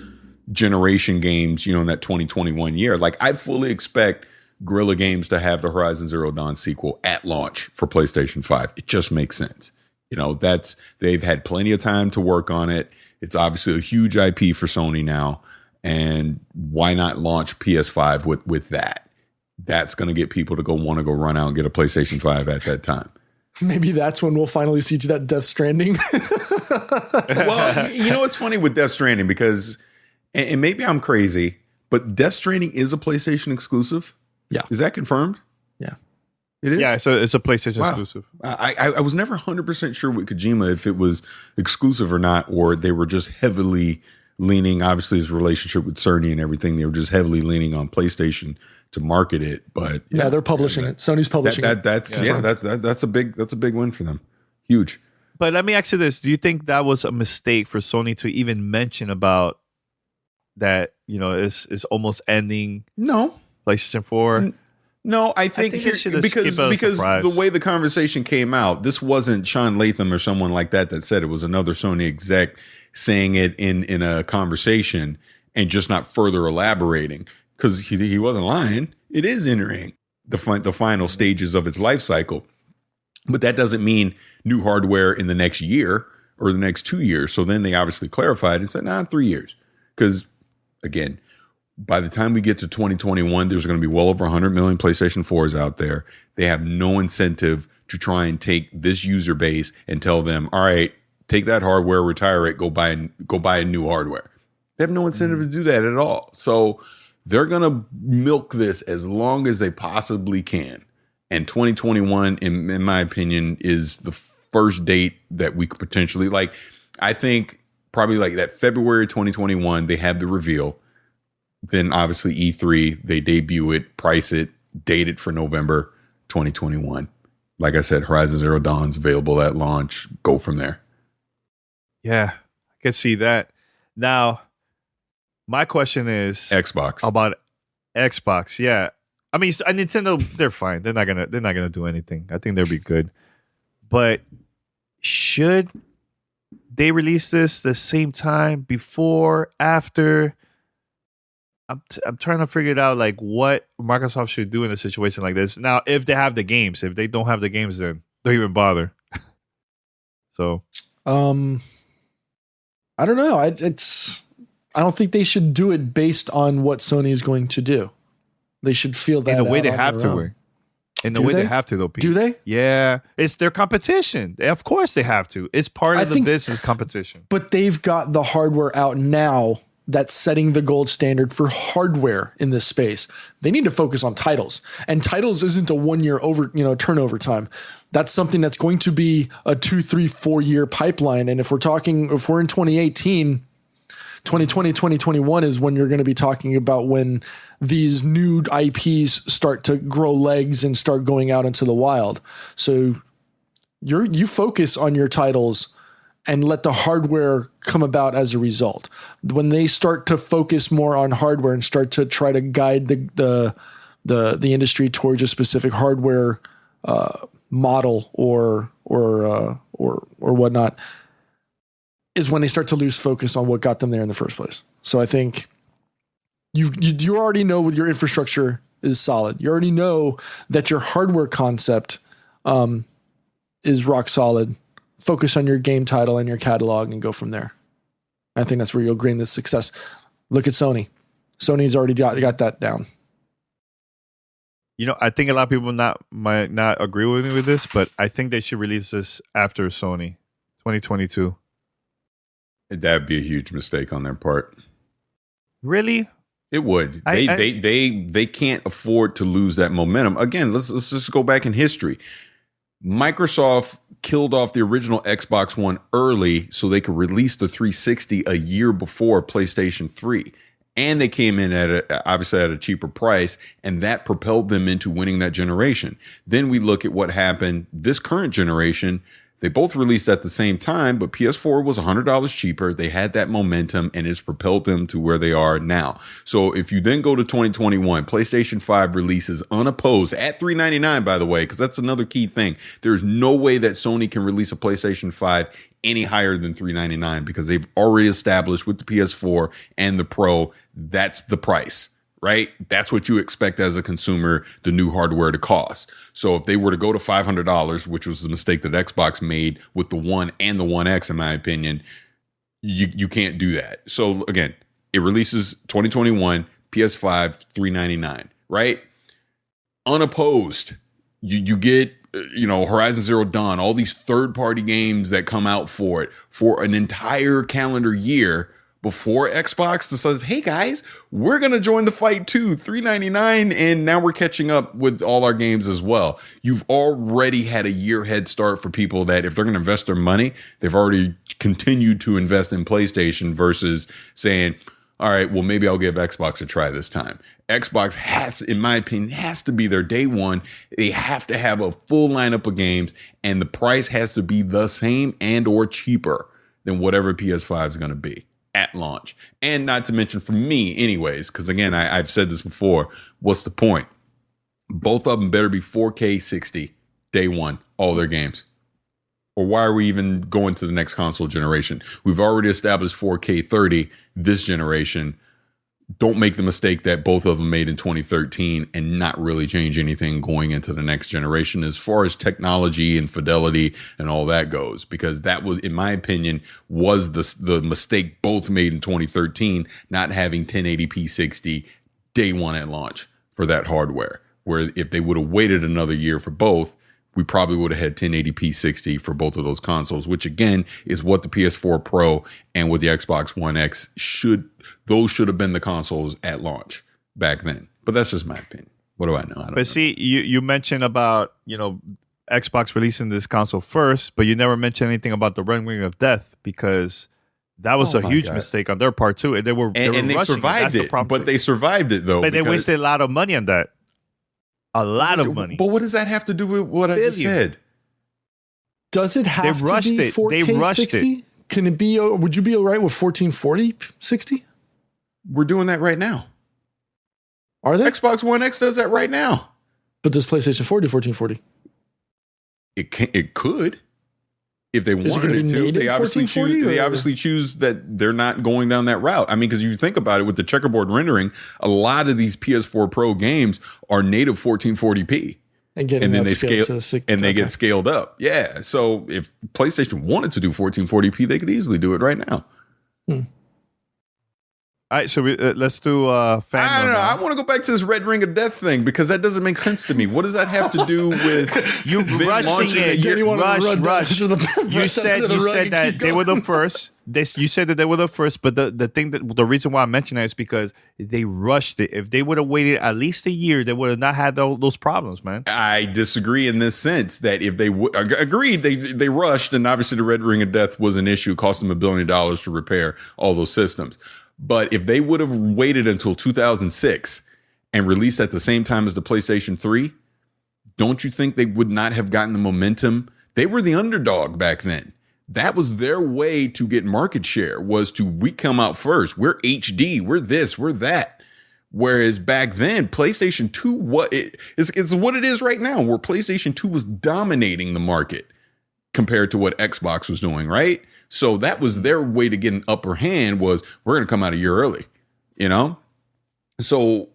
generation games, in that 2021 year. Like, I fully expect Guerrilla Games to have the Horizon Zero Dawn sequel at launch for PlayStation 5. It just makes sense. They've had plenty of time to work on it. It's obviously a huge IP for Sony now. And why not launch PS5 with that? That's going to get people to want to go run out and get a PlayStation 5 at that time. Maybe that's when we'll finally see that Death Stranding. Well, it's funny with Death Stranding, because, and maybe I'm crazy, but Death Stranding is a PlayStation exclusive. Yeah. Is that confirmed? Yeah. It is? Yeah, so it's a PlayStation exclusive. I was never 100% sure with Kojima if it was exclusive or not, or they were just heavily leaning, obviously his relationship with Sony and everything, they were just heavily leaning on PlayStation to market it. But they're publishing it. Sony's publishing it. That's a big win for them. Huge. But let me ask you this: do you think that was a mistake for Sony to even mention about that? Is almost ending. No, PlayStation 4. No, I think because the way the conversation came out, this wasn't Sean Latham or someone like that said it. Was another Sony exec saying it in a conversation and just not further elaborating. Because he wasn't lying. It is entering the final stages of its life cycle. But that doesn't mean new hardware in the next year or the next 2 years. So then they obviously clarified and said, 3 years. Because, again, by the time we get to 2021, there's going to be well over 100 million PlayStation 4s out there. They have no incentive to try and take this user base and tell them, all right, take that hardware, retire it, go buy a new hardware. They have no incentive to do that at all. So they're going to milk this as long as they possibly can. And 2021, in my opinion, is the first date that we could potentially, I think probably that February 2021, they have the reveal. Then obviously E3, they debut it, price it, date it for November 2021. Like I said, Horizon Zero Dawn's available at launch. Go from there. Yeah, I can see that. Now, my question is Xbox. About Xbox. Yeah. I mean, Nintendo, they're fine. They're not gonna do anything. I think they'll be good. But should they release this the same time, before, after? I'm trying to figure it out, what Microsoft should do in a situation like this. Now, if they have the games, if they don't have the games, then don't even bother. So, I don't know. I don't think they should do it based on what Sony is going to do. They should feel that in the way they have to. In the way they have to, though, Pete. Do they? Yeah. It's their competition. Of course they have to. It's part of the business competition. But they've got the hardware out now that's setting the gold standard for hardware in this space. They need to focus on titles, and titles isn't a 1 year turnover time. That's something that's going to be a 2, 3, 4 year pipeline. And if we're in 2018, 2020, 2021 is when you're going to be talking about when these new IPs start to grow legs and start going out into the wild. So you focus on your titles and let the hardware come about as a result. When they start to focus more on hardware and start to try to guide the industry towards a specific hardware model or whatnot, is when they start to lose focus on what got them there in the first place. So I think you already know with your infrastructure is solid. You already know that your hardware concept is rock solid. Focus on your game title and your catalog and go from there. I think that's where you'll gain this success. Look at Sony. Sony's already got that down. You know, I think a lot of people might not agree with me with this, but I think they should release this after Sony, 2022. That'd be a huge mistake on their part. Really? It would. They can't afford to lose that momentum. Again, let's just go back in history. Microsoft killed off the original Xbox One early so they could release the 360 a year before PlayStation 3. And they came in obviously at a cheaper price, and that propelled them into winning that generation. Then we look at what happened this current generation. They both released at the same time, but PS4 was $100 cheaper. They had that momentum, and it's propelled them to where they are now. So if you then go to 2021, PlayStation 5 releases unopposed at $399, by the way, because that's another key thing. There's no way that Sony can release a PlayStation 5 any higher than $399 because they've already established with the PS4 and the Pro, that's the price. Right? That's what you expect as a consumer, the new hardware to cost. So if they were to go to $500, which was the mistake that Xbox made with the One and the One X, in my opinion, you can't do that. So again, it releases 2021, PS5, $399, right? Unopposed. You get, Horizon Zero Dawn, all these third-party games that come out for it for an entire calendar year before Xbox says, hey guys, we're going to join the fight too, $399, and now we're catching up with all our games as well. You've already had a year head start for people that if they're going to invest their money, they've already continued to invest in PlayStation versus saying, all right, well, maybe I'll give Xbox a try this time. Xbox has, in my opinion, has to be their day one. They have to have a full lineup of games, and the price has to be the same and or cheaper than whatever PS5 is going to be at launch. And not to mention for me anyways, because again, I've said this before, what's the point? Both of them better be 4K 60 day one, all their games. Or why are we even going to the next console generation? We've already established 4K 30 this generation. Don't make the mistake that both of them made in 2013 and not really change anything going into the next generation as far as technology and fidelity and all that goes, because that was, in my opinion, was the mistake both made in 2013, not having 1080p 60 day one at launch for that hardware, where if they would have waited another year for both, we probably would have had 1080p 60 for both of those consoles, which again is what the PS4 Pro and with the Xbox One X should have been the consoles at launch back then. But that's just my opinion. What do I know? But see, you mentioned about, Xbox releasing this console first, but you never mentioned anything about the Ring of Death, because that was a huge mistake on their part too. They were survived it, but they survived it though. But they wasted a lot of money on that. A lot of money. But what does that have to do with what I just said? Does it have to be 4K 60? Can it be? Would you be all right with 1440 60? We're doing that right now. Are they? Xbox One X does that right now. But does PlayStation 4 do 1440? It could. If they wanted it to, they obviously choose that they're not going down that route. I mean, because you think about it with the checkerboard rendering, a lot of these PS4 Pro games are native 1440p. And then they scale and they get scaled up. Yeah. So if PlayStation wanted to do 1440p, they could easily do it right now. All right, so let's do fan I don't know. now. I want to go back to this Red Ring of Death thing because that doesn't make sense to me. What does that have to do with You them rushing launching it. a year- Rush. You said that they were the first. You said that they were the first, but the reason why I mentioned that is because they rushed it. If they would have waited at least a year, they would have not had those problems, man. I disagree in this sense that if they agreed, they rushed, and obviously the Red Ring of Death was an issue. It cost them $1 billion to repair all those systems. But if they would have waited until 2006 and released at the same time as the PlayStation 3, don't you think they would not have gotten the momentum? They were the underdog back then. That was their way to get market share, was to, we come out first. We're HD. We're this. We're that. Whereas back then, PlayStation 2, it's what it is right now, where PlayStation 2 was dominating the market compared to what Xbox was doing, right? So that was their way to get an upper hand, was we're going to come out a year early, you know? So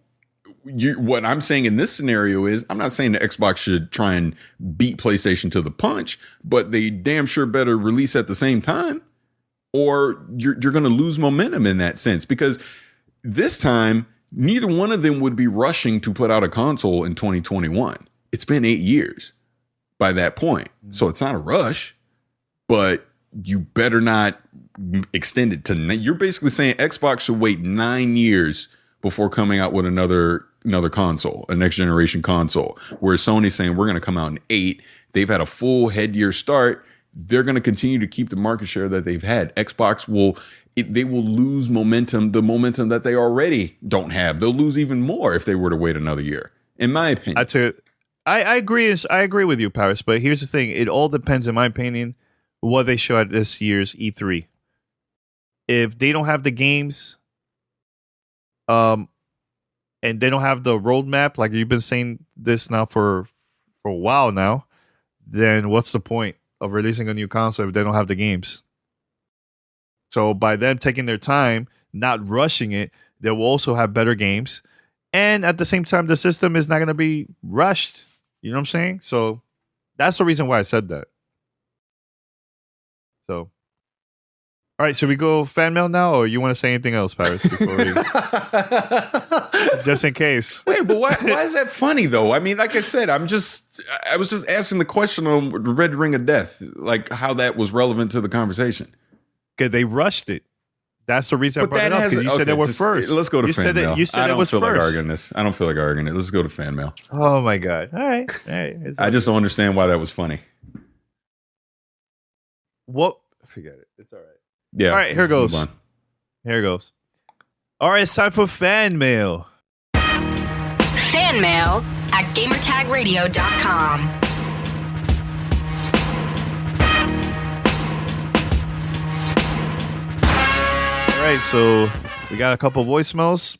what I'm saying in this scenario is, I'm not saying the Xbox should try and beat PlayStation to the punch, but they damn sure better release at the same time, or you're going to lose momentum in that sense, because this time, neither one of them would be rushing to put out a console in 2021. It's been 8 years by that point. So it's not a rush, but you better not extend it to, you're basically saying Xbox should wait 9 years before coming out with another console, a next generation console, where Sony's saying we're going to come out in 8. They've had a full head year start. They're going to continue to keep the market share that they've had. Xbox they will lose momentum, the momentum that they already don't have. They'll lose even more if they were to wait another year, in my opinion. I agree. I agree with you, Paris. But here's the thing: it all depends, in my opinion, what they show at this year's E3. If they don't have the games, and they don't have the roadmap, like you've been saying this now for a while now, then what's the point of releasing a new console if they don't have the games? So by them taking their time, not rushing it, they will also have better games. And at the same time, the system is not going to be rushed. You know what I'm saying? So that's the reason why I said that. So, all right, should we go fan mail now, or you want to say anything else, Paris, before we... just in case. Wait, but why is that funny, though? I mean, like I said, I was just asking the question on the Red Ring of Death, like how that was relevant to the conversation. Because they rushed it. That's the reason I brought it up, because you said they were first. Let's go to fan mail. You said I it was don't feel first. like arguing this. I don't feel like arguing it. Let's go to fan mail. Oh, my God. All right. I just don't understand why that was funny. What? Forget it. It's all right. Yeah. All right, here goes. Here goes. All right, it's time for fan mail. Fan mail at gamertagradio.com. All right, so we got a couple voicemails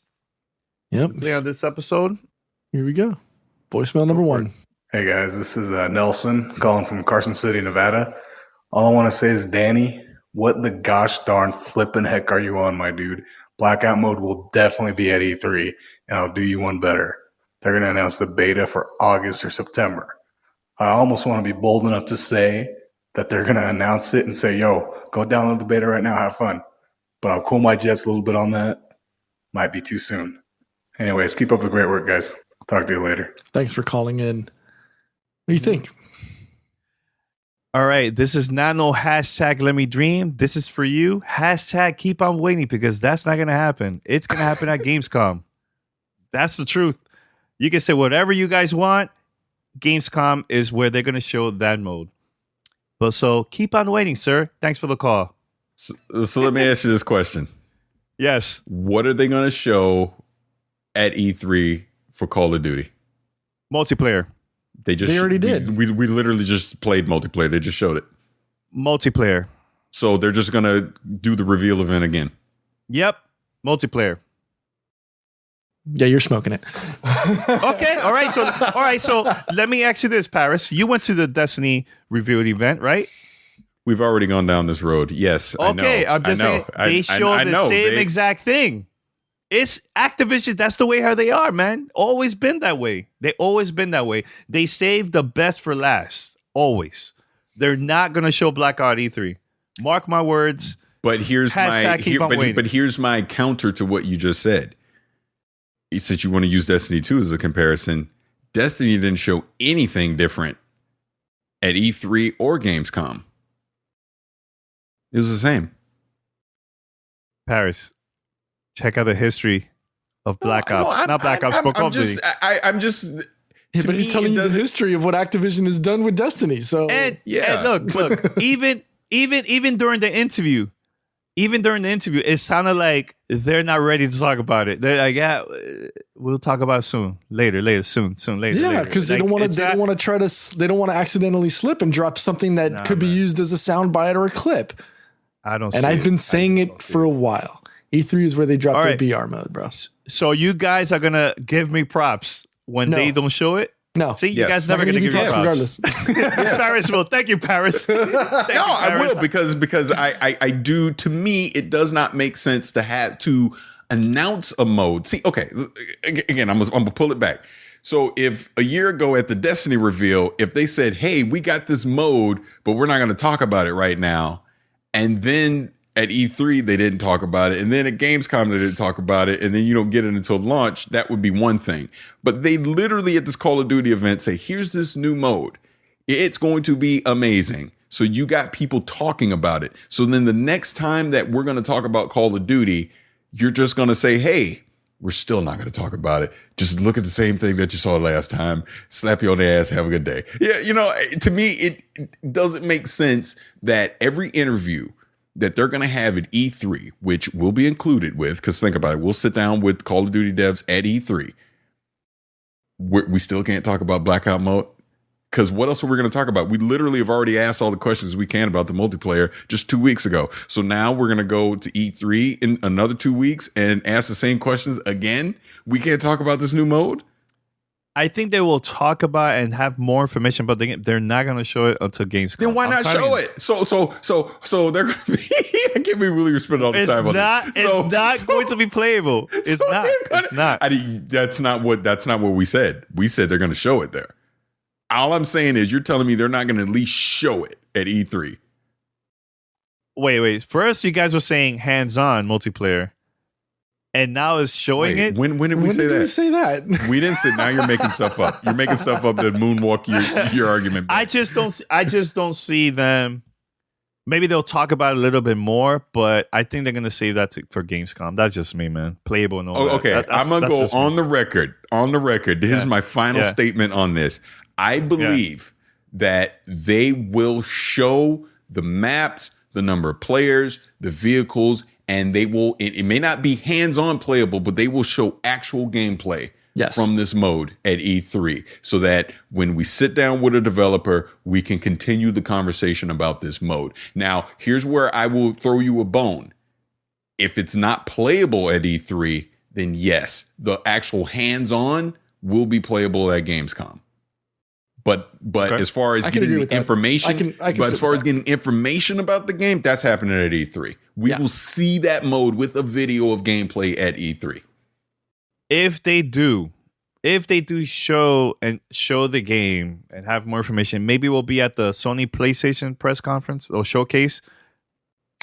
Yep. on this episode. Here we go. Voicemail number 1. Hey guys, this is Nelson calling from Carson City, Nevada. All I want to say is, Danny, what the gosh darn flippin' heck are you on, my dude? Blackout mode will definitely be at E3, and I'll do you one better. They're going to announce the beta for August or September. I almost want to be bold enough to say that they're going to announce it and say, yo, go download the beta right now, have fun. But I'll cool my jets a little bit on that. Might be too soon. Anyways, keep up the great work, guys. Talk to you later. Thanks for calling in. What do you think? All right, this is not no hashtag let me dream. This is for you. Hashtag keep on waiting, because that's not going to happen. It's going to happen at Gamescom. That's the truth. You can say whatever you guys want. Gamescom is where they're going to show that mode. But so keep on waiting, sir. Thanks for the call. So let me ask you this question. Yes. What are they going to show at E3 for Call of Duty? Multiplayer. They already did. We literally just played multiplayer. They just showed it. Multiplayer. So they're just going to do the reveal event again. Yep. Multiplayer. Yeah, you're smoking it. Okay. All right. So let me ask you this, Paris. You went to the Destiny reveal event, right? We've already gone down this road. Yes. Okay. I'm just saying they showed the same exact thing. It's Activision. That's the way how they are, man. Always been that way. They always been that way. They save the best for last. Always. They're not going to show Blackout E3. Mark my words. But here's waiting. but here's my counter to what you just said. Since you want to use Destiny 2 as a comparison, Destiny didn't show anything different at E3 or Gamescom. It was the same. Paris, check out the history of Black Ops. Not Black Ops, but Call of Duty. I'm just. Yeah, but he's telling you the history of what Activision has done with Destiny. So and look, even during the interview, it sounded like they're not ready to talk about it. They're like, yeah, we'll talk about it soon, later, soon, later. Yeah, because they don't want to accidentally slip and drop something that could be used as a soundbite or a clip. I've been saying it for a while. E3 is where they drop their BR mode, bro. So you guys are gonna give me props when they don't show it? No. See, you guys never gonna give me props. Regardless. Paris will. Thank you, Paris. I will because I do. To me, it does not make sense to have to announce a mode. See, okay, again, I'm gonna pull it back. So if a year ago at the Destiny reveal, if they said, "Hey, we got this mode, but we're not going to talk about it right now," and then at E3 they didn't talk about it, and then at Gamescom they didn't talk about it, and then you don't get it until launch, that would be one thing. But they literally at this Call of Duty event say, "Here's this new mode. It's going to be amazing." So you got people talking about it. So then the next time that we're going to talk about Call of Duty, you're just going to say, "Hey, we're still not going to talk about it. Just look at the same thing that you saw last time. Slap you on the ass. Have a good day." Yeah, to me, it doesn't make sense that every interview that they're going to have at E3, which we'll be included with, because think about it, we'll sit down with Call of Duty devs at E3. We still can't talk about Blackout mode, because what else are we going to talk about? We literally have already asked all the questions we can about the multiplayer just 2 weeks ago. So now we're going to go to E3 in another 2 weeks and ask the same questions again. We can't talk about this new mode. I think they will talk about and have more information, but they're not going to show it until Gamescom. Then why not show it? So they're going to be. I can't be really spending all the time on this. It's not going to be playable. It's not. It's not. That's not what we said. We said they're going to show it there. All I'm saying is you're telling me they're not going to at least show it at E3. Wait. First, you guys were saying hands-on multiplayer. And now it's showing it. When did we say that? When did we say that? We didn't say. Now you're making stuff up. You're making stuff up to moonwalk your argument back. I just don't see them. Maybe they'll talk about it a little bit more, but I think they're gonna save that for Gamescom. That's just me, man. Playable and all that. Okay, I'm gonna go on the record. On the record, here's my final statement on this. I believe that they will show the maps, the number of players, the vehicles. And they will, it may not be hands-on playable, but they will show actual gameplay from this mode at E3 so that when we sit down with a developer, we can continue the conversation about this mode. Now, here's where I will throw you a bone. If it's not playable at E3, then yes, the actual hands-on will be playable at Gamescom. But as far as getting the information, as far as getting information about the game, that's happening at E3. We will see that mode with a video of gameplay at E3. If they do show the game and have more information, maybe we'll be at the Sony PlayStation press conference or showcase.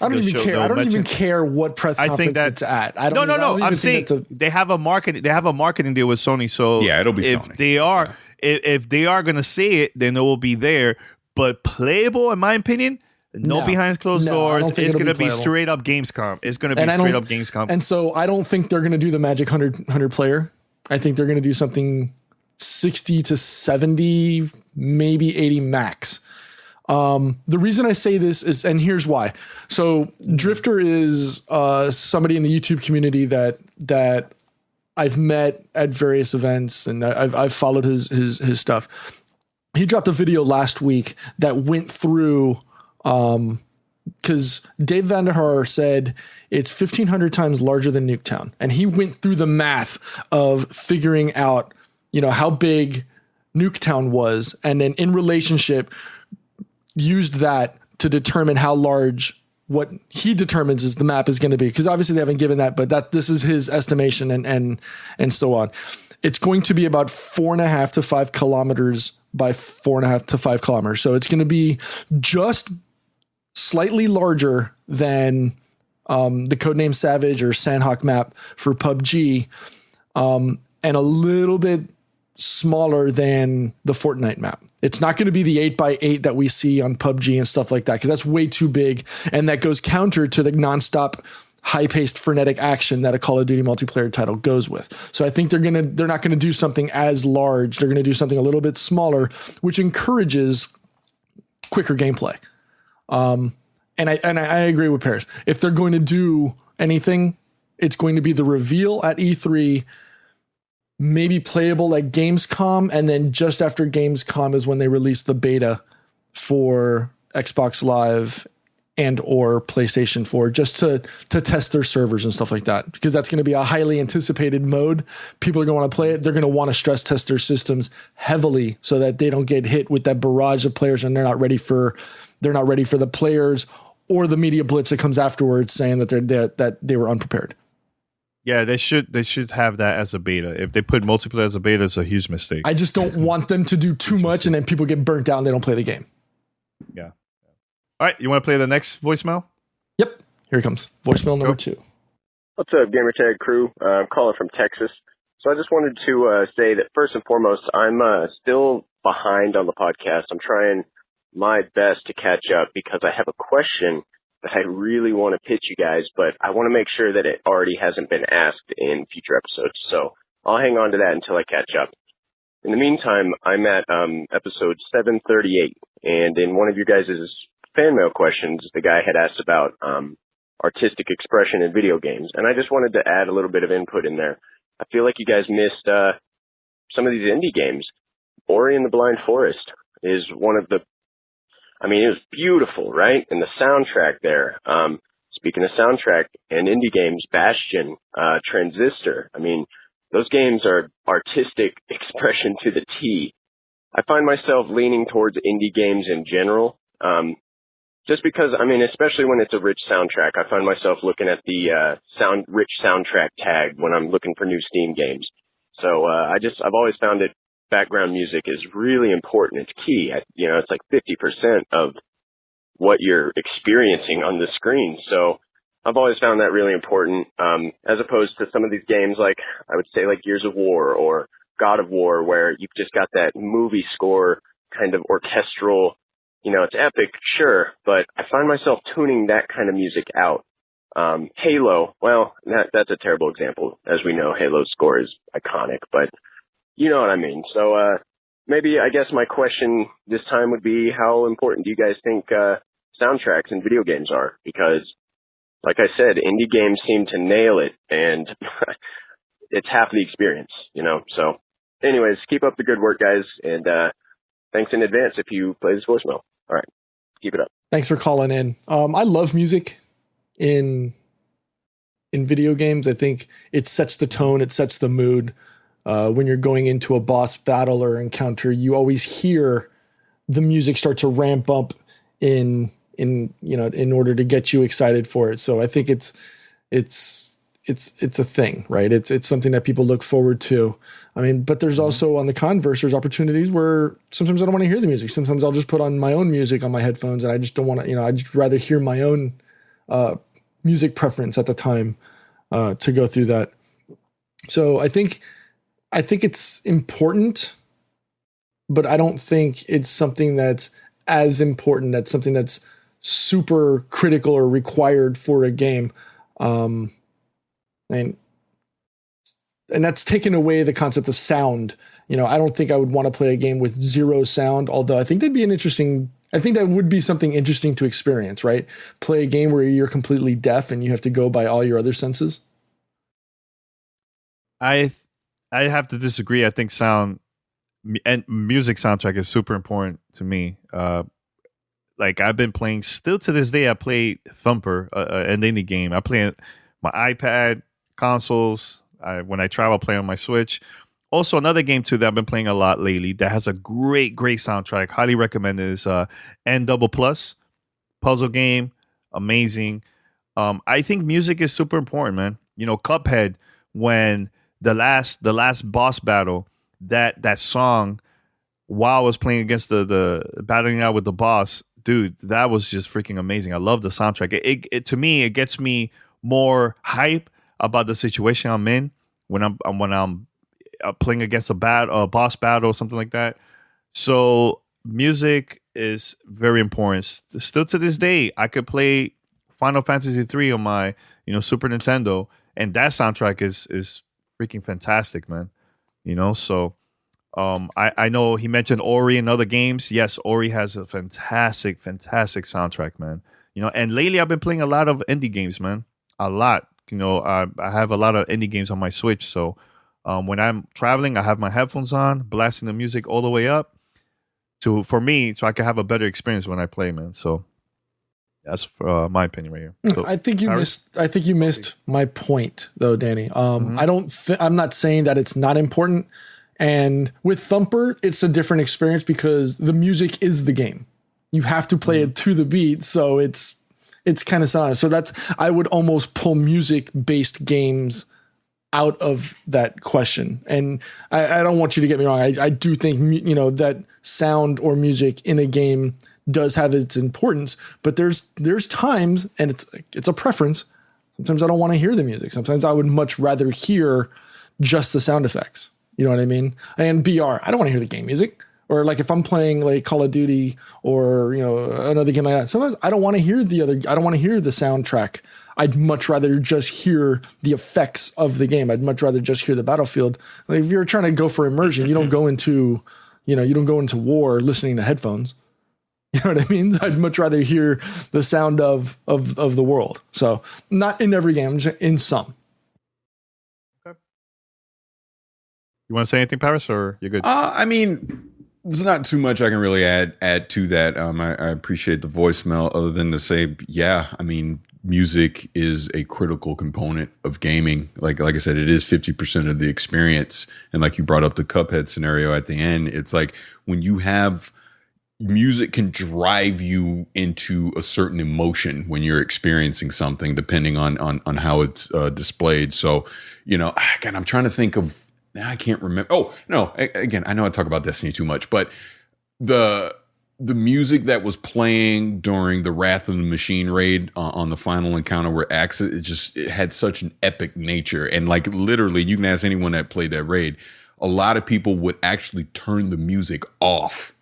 I don't even care. I don't even care what press conference it's at. No. I'm saying they have a marketing deal with Sony. So yeah, it'll be if Sony. They are. If they are going to say it, then it will be there. But playable, in my opinion, no behind closed doors. It's going to be straight up Gamescom. It's going to be straight up Gamescom. And so I don't think they're going to do the Magic 100 player. I think they're going to do something 60 to 70, maybe 80 max. The reason I say this is, and here's why. So Drifter is somebody in the YouTube community that I've met at various events, and I've followed his stuff. He dropped a video last week that went through, because Dave Vanderhaar said it's 1,500 times larger than Nuketown, and he went through the math of figuring out, how big Nuketown was, and then in relationship used that to determine how large what he determines is the map is going to be, because obviously they haven't given that, but this is his estimation and so on. It's going to be about 4.5 to 5 kilometers by 4.5 to 5 kilometers. So it's going to be just slightly larger than the Codename Savage or Sandhawk map for PUBG, and a little bit smaller than the Fortnite map. It's not going to be the 8x8 that we see on PUBG and stuff like that, because that's way too big, and that goes counter to the nonstop, high-paced, frenetic action that a Call of Duty multiplayer title goes with. So I think they're not going to do something as large. They're going to do something a little bit smaller, which encourages quicker gameplay. And I agree with Paris. If they're going to do anything, it's going to be the reveal at E3, maybe playable at Gamescom, and then just after Gamescom is when they release the beta for Xbox Live and or PlayStation 4, just to test their servers and stuff like that, because that's going to be a highly anticipated mode. People are going to want to play it. They're going to want to stress test their systems heavily so that they don't get hit with that barrage of players and they're not ready for the players or the media blitz that comes afterwards saying that they were unprepared. Yeah, they should have that as a beta. If they put multiplayer as a beta, it's a huge mistake. I just don't want them to do too much and then people get burnt out and they don't play the game. Yeah. All right, you want to play the next voicemail? Yep. Here it comes. Voicemail number 2. What's up, Gamertag crew? I'm calling from Texas. So I just wanted to say that first and foremost, I'm still behind on the podcast. I'm trying my best to catch up because I have a question that I really want to pitch you guys, but I want to make sure that it already hasn't been asked in future episodes. So I'll hang on to that until I catch up. In the meantime, I'm at episode 738, and in one of you guys' fan mail questions, the guy had asked about artistic expression in video games, and I just wanted to add a little bit of input in there. I feel like you guys missed some of these indie games. Ori and the Blind Forest is one of the, I mean, it was beautiful, right? And the soundtrack there, speaking of soundtrack and indie games, Bastion, Transistor, I mean, those games are artistic expression to the T. I find myself leaning towards indie games in general, just because, I mean, especially when it's a rich soundtrack, I find myself looking at the rich soundtrack tag when I'm looking for new Steam games. So I've always found it, background music is really important. It's key. It's like 50% of what you're experiencing on the screen. So I've always found that really important, as opposed to some of these games like, I would say, like Gears of War or God of War, where you've just got that movie score kind of orchestral, it's epic, sure, but I find myself tuning that kind of music out. Halo, well, that's a terrible example. As we know, Halo's score is iconic, but you know what I mean. So maybe, I guess my question this time would be, how important do you guys think soundtracks in video games are? Because, like I said, indie games seem to nail it, and it's half the experience, So anyways, keep up the good work, guys, and thanks in advance if you play this voicemail. All right, keep it up. Thanks for calling in. I love music in video games. I think it sets the tone, it sets the mood. When you're going into a boss battle or encounter, you always hear the music start to ramp up in order to get you excited for it. So I think it's a thing, right? It's something that people look forward to. I mean, but there's also, on the converse, there's opportunities where sometimes I don't want to hear the music. Sometimes I'll just put on my own music on my headphones, and I just don't want to, I'd just rather hear my own music preference at the time to go through that. So I think it's important, but I don't think it's something that's as important. That's something that's super critical or required for a game. And that's taken away the concept of sound. I don't think I would want to play a game with zero sound, although I think that would be something interesting to experience, right? Play a game where you're completely deaf and you have to go by all your other senses. I have to disagree. I think sound and music soundtrack is super important to me. Like I've been playing, still to this day, I play Thumper, an indie game. I play my iPad, consoles. When I travel, I play on my Switch. Also, another game too that I've been playing a lot lately that has a great soundtrack. Highly recommend is N Double Plus puzzle game. Amazing. I think music is super important, man. Cuphead, when the last boss battle, that song while I was playing against the battling out with the boss, dude, that was just freaking amazing. I love the soundtrack. It to me, it gets me more hype about the situation I'm in when I'm playing against a boss battle or something like that. So music is very important. Still to this day, I could play Final Fantasy 3 on my Super Nintendo, and that soundtrack is freaking fantastic, man. So I know he mentioned Ori and other games. Yes, Ori has a fantastic soundtrack, man. And lately I've been playing a lot of indie games, man. A lot. I have a lot of indie games on my Switch. So when I'm traveling, I have my headphones on, blasting the music all the way up for me, so I can have a better experience when I play, man. So that's my opinion right here. So, I think you missed my point, though, Danny. I'm not saying that it's not important. And with Thumper, it's a different experience because the music is the game. You have to play it to the beat, so it's kind of sound. So I would almost pull music-based games out of that question. And I don't want you to get me wrong. I do think that sound or music in a game does have its importance, but there's times, and it's a preference. Sometimes I don't want to hear the music. Sometimes I would much rather hear just the sound effects. You know what I mean? And BR, I don't want to hear the game music. Or like if I'm playing like Call of Duty or another game like that, sometimes I don't want to hear I don't want to hear the soundtrack. I'd much rather just hear the effects of the game. I'd much rather just hear the battlefield. Like if you're trying to go for immersion, you don't go into war listening to headphones. You know what I mean? I'd much rather hear the sound of the world. So not in every game, just in some. You want to say anything, Paris, or you're good? I mean, there's not too much I can really add to that. I appreciate the voicemail, other than to say, yeah, I mean, music is a critical component of gaming. Like I said, it is 50% of the experience. And like you brought up the Cuphead scenario at the end, it's like when you have music can drive you into a certain emotion when you're experiencing something, depending on how it's displayed. So, again, I'm trying to think of. I can't remember. Oh, no. Again, I know I talk about Destiny too much, but the music that was playing during the Wrath of the Machine raid on the final encounter where Axis, it had such an epic nature. And like literally, you can ask anyone that played that raid, a lot of people would actually turn the music off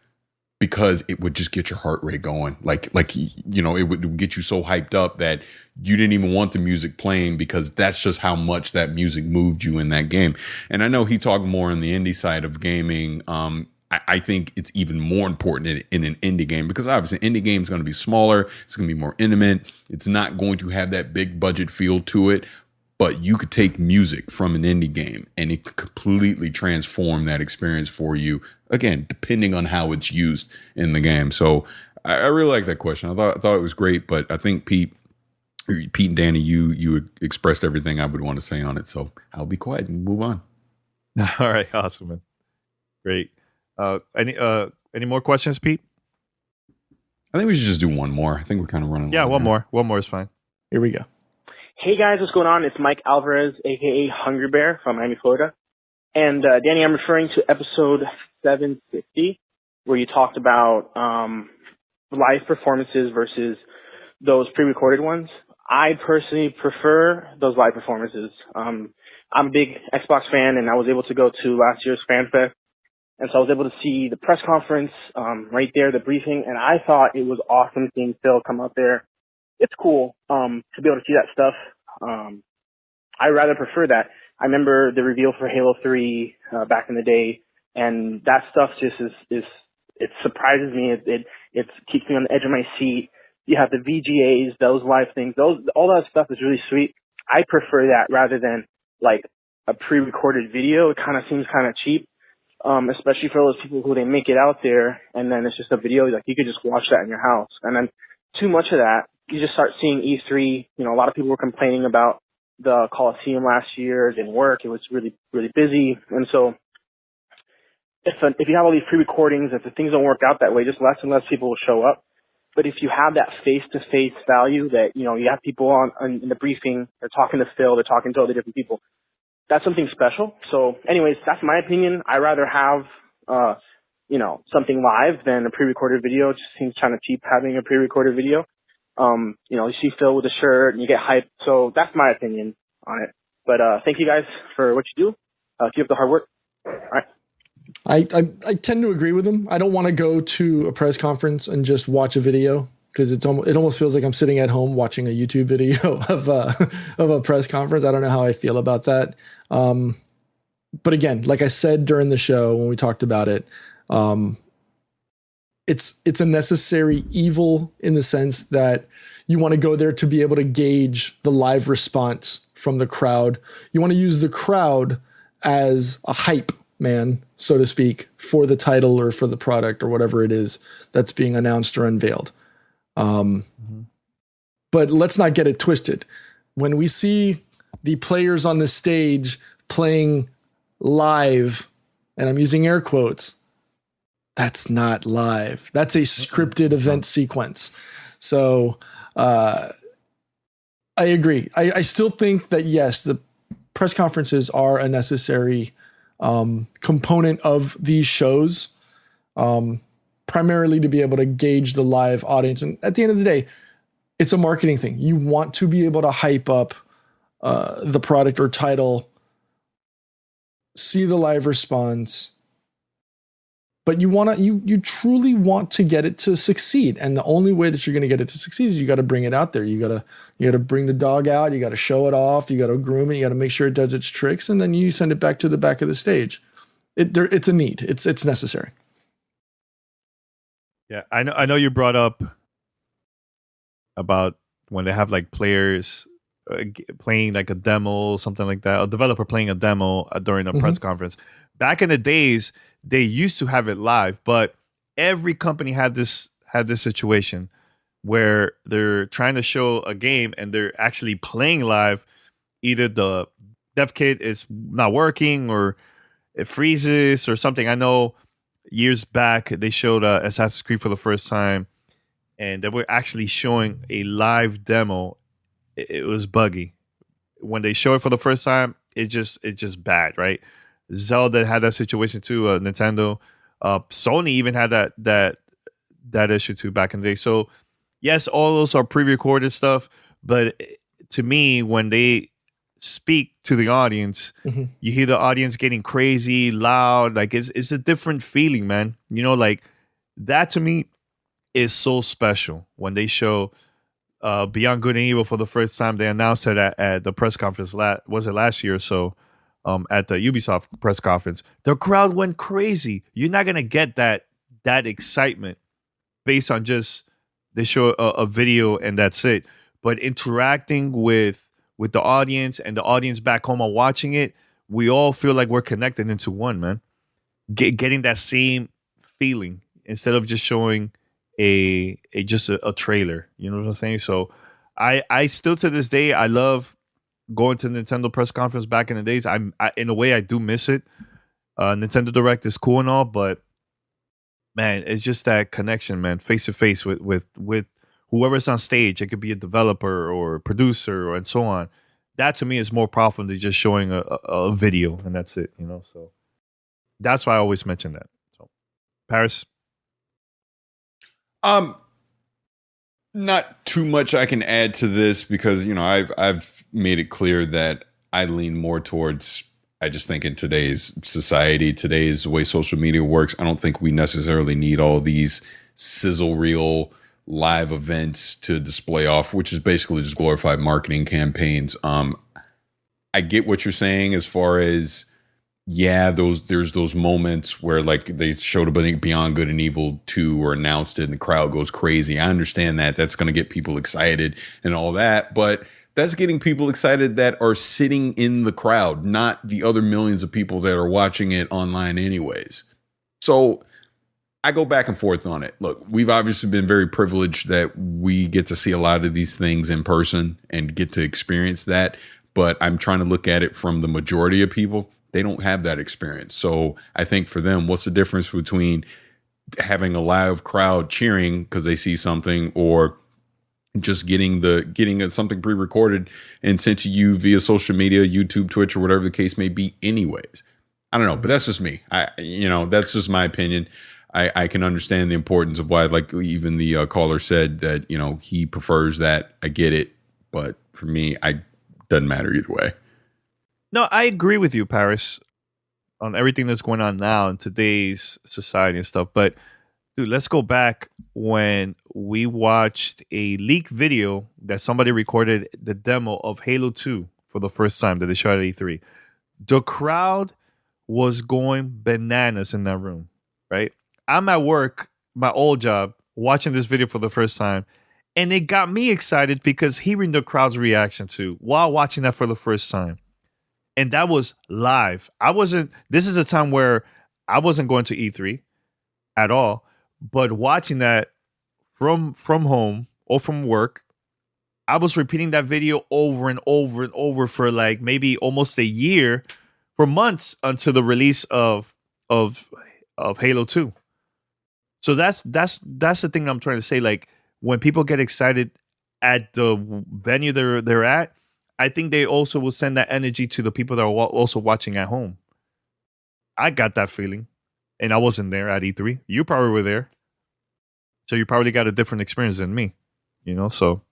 because it would just get your heart rate going. Like it would get you so hyped up that you didn't even want the music playing because that's just how much that music moved you in that game. And I know he talked more on the indie side of gaming. I think it's even more important in an indie game because obviously indie game is going to be smaller. It's going to be more intimate. It's not going to have that big budget feel to it. But you could take music from an indie game and it could completely transform that experience for you. Again, depending on how it's used in the game. So I really like that question. I thought it was great, but I think Pete and Danny, you expressed everything I would want to say on it. So I'll be quiet and move on. All right, awesome, man. Great. Any more questions, Pete? I think we should just do one more. I think we're kind of running. Yeah, long one here. more. One more is fine. Here we go. Hey guys, what's going on? It's Mike Alvarez, aka Hungry Bear from Miami, Florida. And Danny, I'm referring to episode 750, where you talked about live performances versus those pre-recorded ones. I personally prefer those live performances. I'm a big Xbox fan, and I was able to go to last year's FanFest, and so I was able to see the press conference right there, the briefing, and I thought it was awesome seeing Phil come up there. It's cool to be able to see that stuff. I rather prefer that. I remember the reveal for Halo 3 back in the day, and that stuff just it surprises me. It keeps me on the edge of my seat. You have the VGAs, those live things, all that stuff is really sweet. I prefer that rather than like a pre-recorded video. It kind of seems kind of cheap, especially for those people who they make it out there, and then it's just a video. Like you could just watch that in your house, and then too much of that. You just start seeing E3. A lot of people were complaining about the Coliseum last year. It didn't work. It was really, really busy. And so if you have all these pre-recordings, if the things don't work out that way, just less and less people will show up. But if you have that face-to-face value that, you have people in the briefing, they're talking to Phil, they're talking to other different people, that's something special. So anyways, that's my opinion. I rather have something live than a pre-recorded video. It just seems kind of cheap having a pre-recorded video. You see Phil with a shirt and you get hyped. So that's my opinion on it. But thank you guys for what you do. Keep up the hard work. All right. I tend to agree with him. I don't want to go to a press conference and just watch a video, because it almost feels like I'm sitting at home watching a YouTube video of a press conference. I don't know how I feel about that. But again, like I said during the show when we talked about it, it's a necessary evil in the sense that you want to go there to be able to gauge the live response from the crowd. You want to use the crowd as a hype man, so to speak, for the title or for the product or whatever it is that's being announced or unveiled. But let's not get it twisted. When we see the players on the stage playing live, and I'm using air quotes, that's not live. That's a scripted event sequence. So I agree. I still think that, yes, the press conferences are a necessary component of these shows, primarily to be able to gauge the live audience. And at the end of the day, it's a marketing thing. You want to be able to hype up the product or title, see the live response, but you truly want to get it to succeed. And the only way that you're going to get it to succeed is you got to bring it out there. You got to bring the dog out. You got to show it off. You got to groom it. You got to make sure it does its tricks. And then you send it back to the back of the stage. It's a need. It's necessary. Yeah. I know you brought up about when they have like players playing like a demo, something like that, a developer playing a demo during a press conference. Back in the days, they used to have it live, but every company had this situation where they're trying to show a game and they're actually playing live. Either the dev kit is not working or it freezes or something. I know years back they showed Assassin's Creed for the first time, and they were actually showing a live demo. It was buggy. When they show it for the first time, it's just bad, right? Zelda had that situation too. Nintendo, Sony even had that issue too back in the day. So yes, all those are pre-recorded stuff, but to me, when they speak to the audience, you hear the audience getting crazy, loud. Like it's a different feeling, man. Like that to me is so special when they show Beyond Good and Evil for the first time. They announced it at the press conference. Was it last year or so? At the Ubisoft press conference, the crowd went crazy. You're not gonna get that excitement based on just they show a video and that's it. But interacting with the audience and the audience back home are watching it, we all feel like we're connected into one, man. Getting that same feeling instead of just showing a trailer. You know what I'm saying? So I still to this day I love going to Nintendo press conference back in the days. In a way I do miss it. Nintendo Direct is cool and all, but man, it's just that connection, man, face to face with whoever's on stage. It could be a developer or a producer and so on. That to me is more powerful than just showing a video and that's it. So that's why I always mention that. So, Paris. Not too much I can add to this because, I've made it clear that I lean more towards, I just think in today's society, today's way social media works, I don't think we necessarily need all these sizzle reel live events to display off, which is basically just glorified marketing campaigns. I get what you're saying as far as, yeah, there's those moments where like they showed a Beyond Good and Evil 2 or announced it and the crowd goes crazy. I understand that. That's going to get people excited and all that. But that's getting people excited that are sitting in the crowd, not the other millions of people that are watching it online anyways. So I go back and forth on it. Look, we've obviously been very privileged that we get to see a lot of these things in person and get to experience that. But I'm trying to look at it from the majority of people. They don't have that experience. So I think for them, what's the difference between having a live crowd cheering because they see something or just getting something pre-recorded and sent to you via social media, YouTube, Twitch, or whatever the case may be anyways? I don't know, but that's just me. That's just my opinion. I can understand the importance of why, like even the caller said that, he prefers that. I get it. But for me, doesn't matter either way. No, I agree with you, Paris, on everything that's going on now in today's society and stuff. But dude, let's go back when we watched a leaked video that somebody recorded the demo of Halo 2 for the first time that they showed at E3. The crowd was going bananas in that room, right? I'm at work, my old job, watching this video for the first time, and it got me excited because hearing the crowd's reaction to while watching that for the first time. And that was live. This is a time where I wasn't going to E3 at all, but watching that from home or from work, I was repeating that video over and over and over for like maybe almost a year, for months until the release of Halo 2. So that's the thing I'm trying to say. Like when people get excited at the venue they're at, I think they also will send that energy to the people that are also watching at home. I got that feeling, and I wasn't there at E3. You probably were there, so you probably got a different experience than me. So.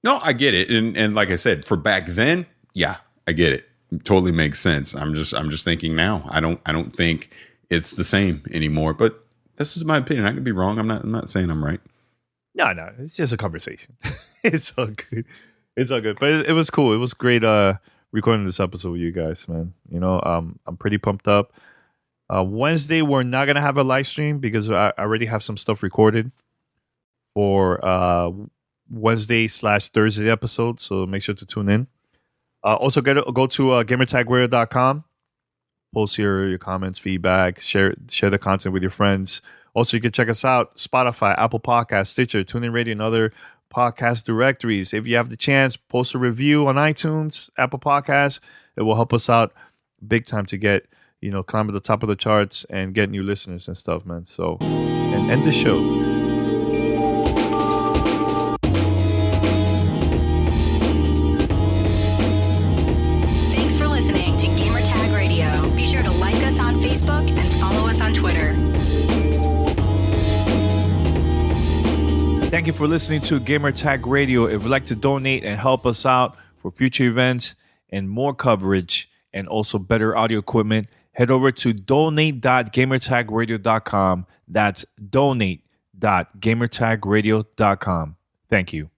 No, I get it, and like I said, for back then, yeah, I get it. It totally makes sense. I'm just thinking now. I don't think it's the same anymore. But this is my opinion. I could be wrong. I'm not saying I'm right. No, it's just a conversation. It's all good. It's all good. But it was cool. It was great recording this episode with you guys, man. I'm pretty pumped up. Wednesday, we're not going to have a live stream because I already have some stuff recorded for Wednesday/Thursday episode. So make sure to tune in. Also, go to gamertagradio.com. Post your comments, feedback, share the content with your friends. Also, you can check us out, Spotify, Apple Podcasts, Stitcher, TuneIn Radio, and other podcast directories. If you have the chance, post a review on iTunes, Apple Podcasts. It will help us out big time to get, climb to the top of the charts and get new listeners and stuff, man. So, and end the show. Thank you for listening to Gamertag Radio. If you'd like to donate and help us out for future events and more coverage and also better audio equipment, head over to donate.gamertagradio.com. That's donate.gamertagradio.com. Thank you.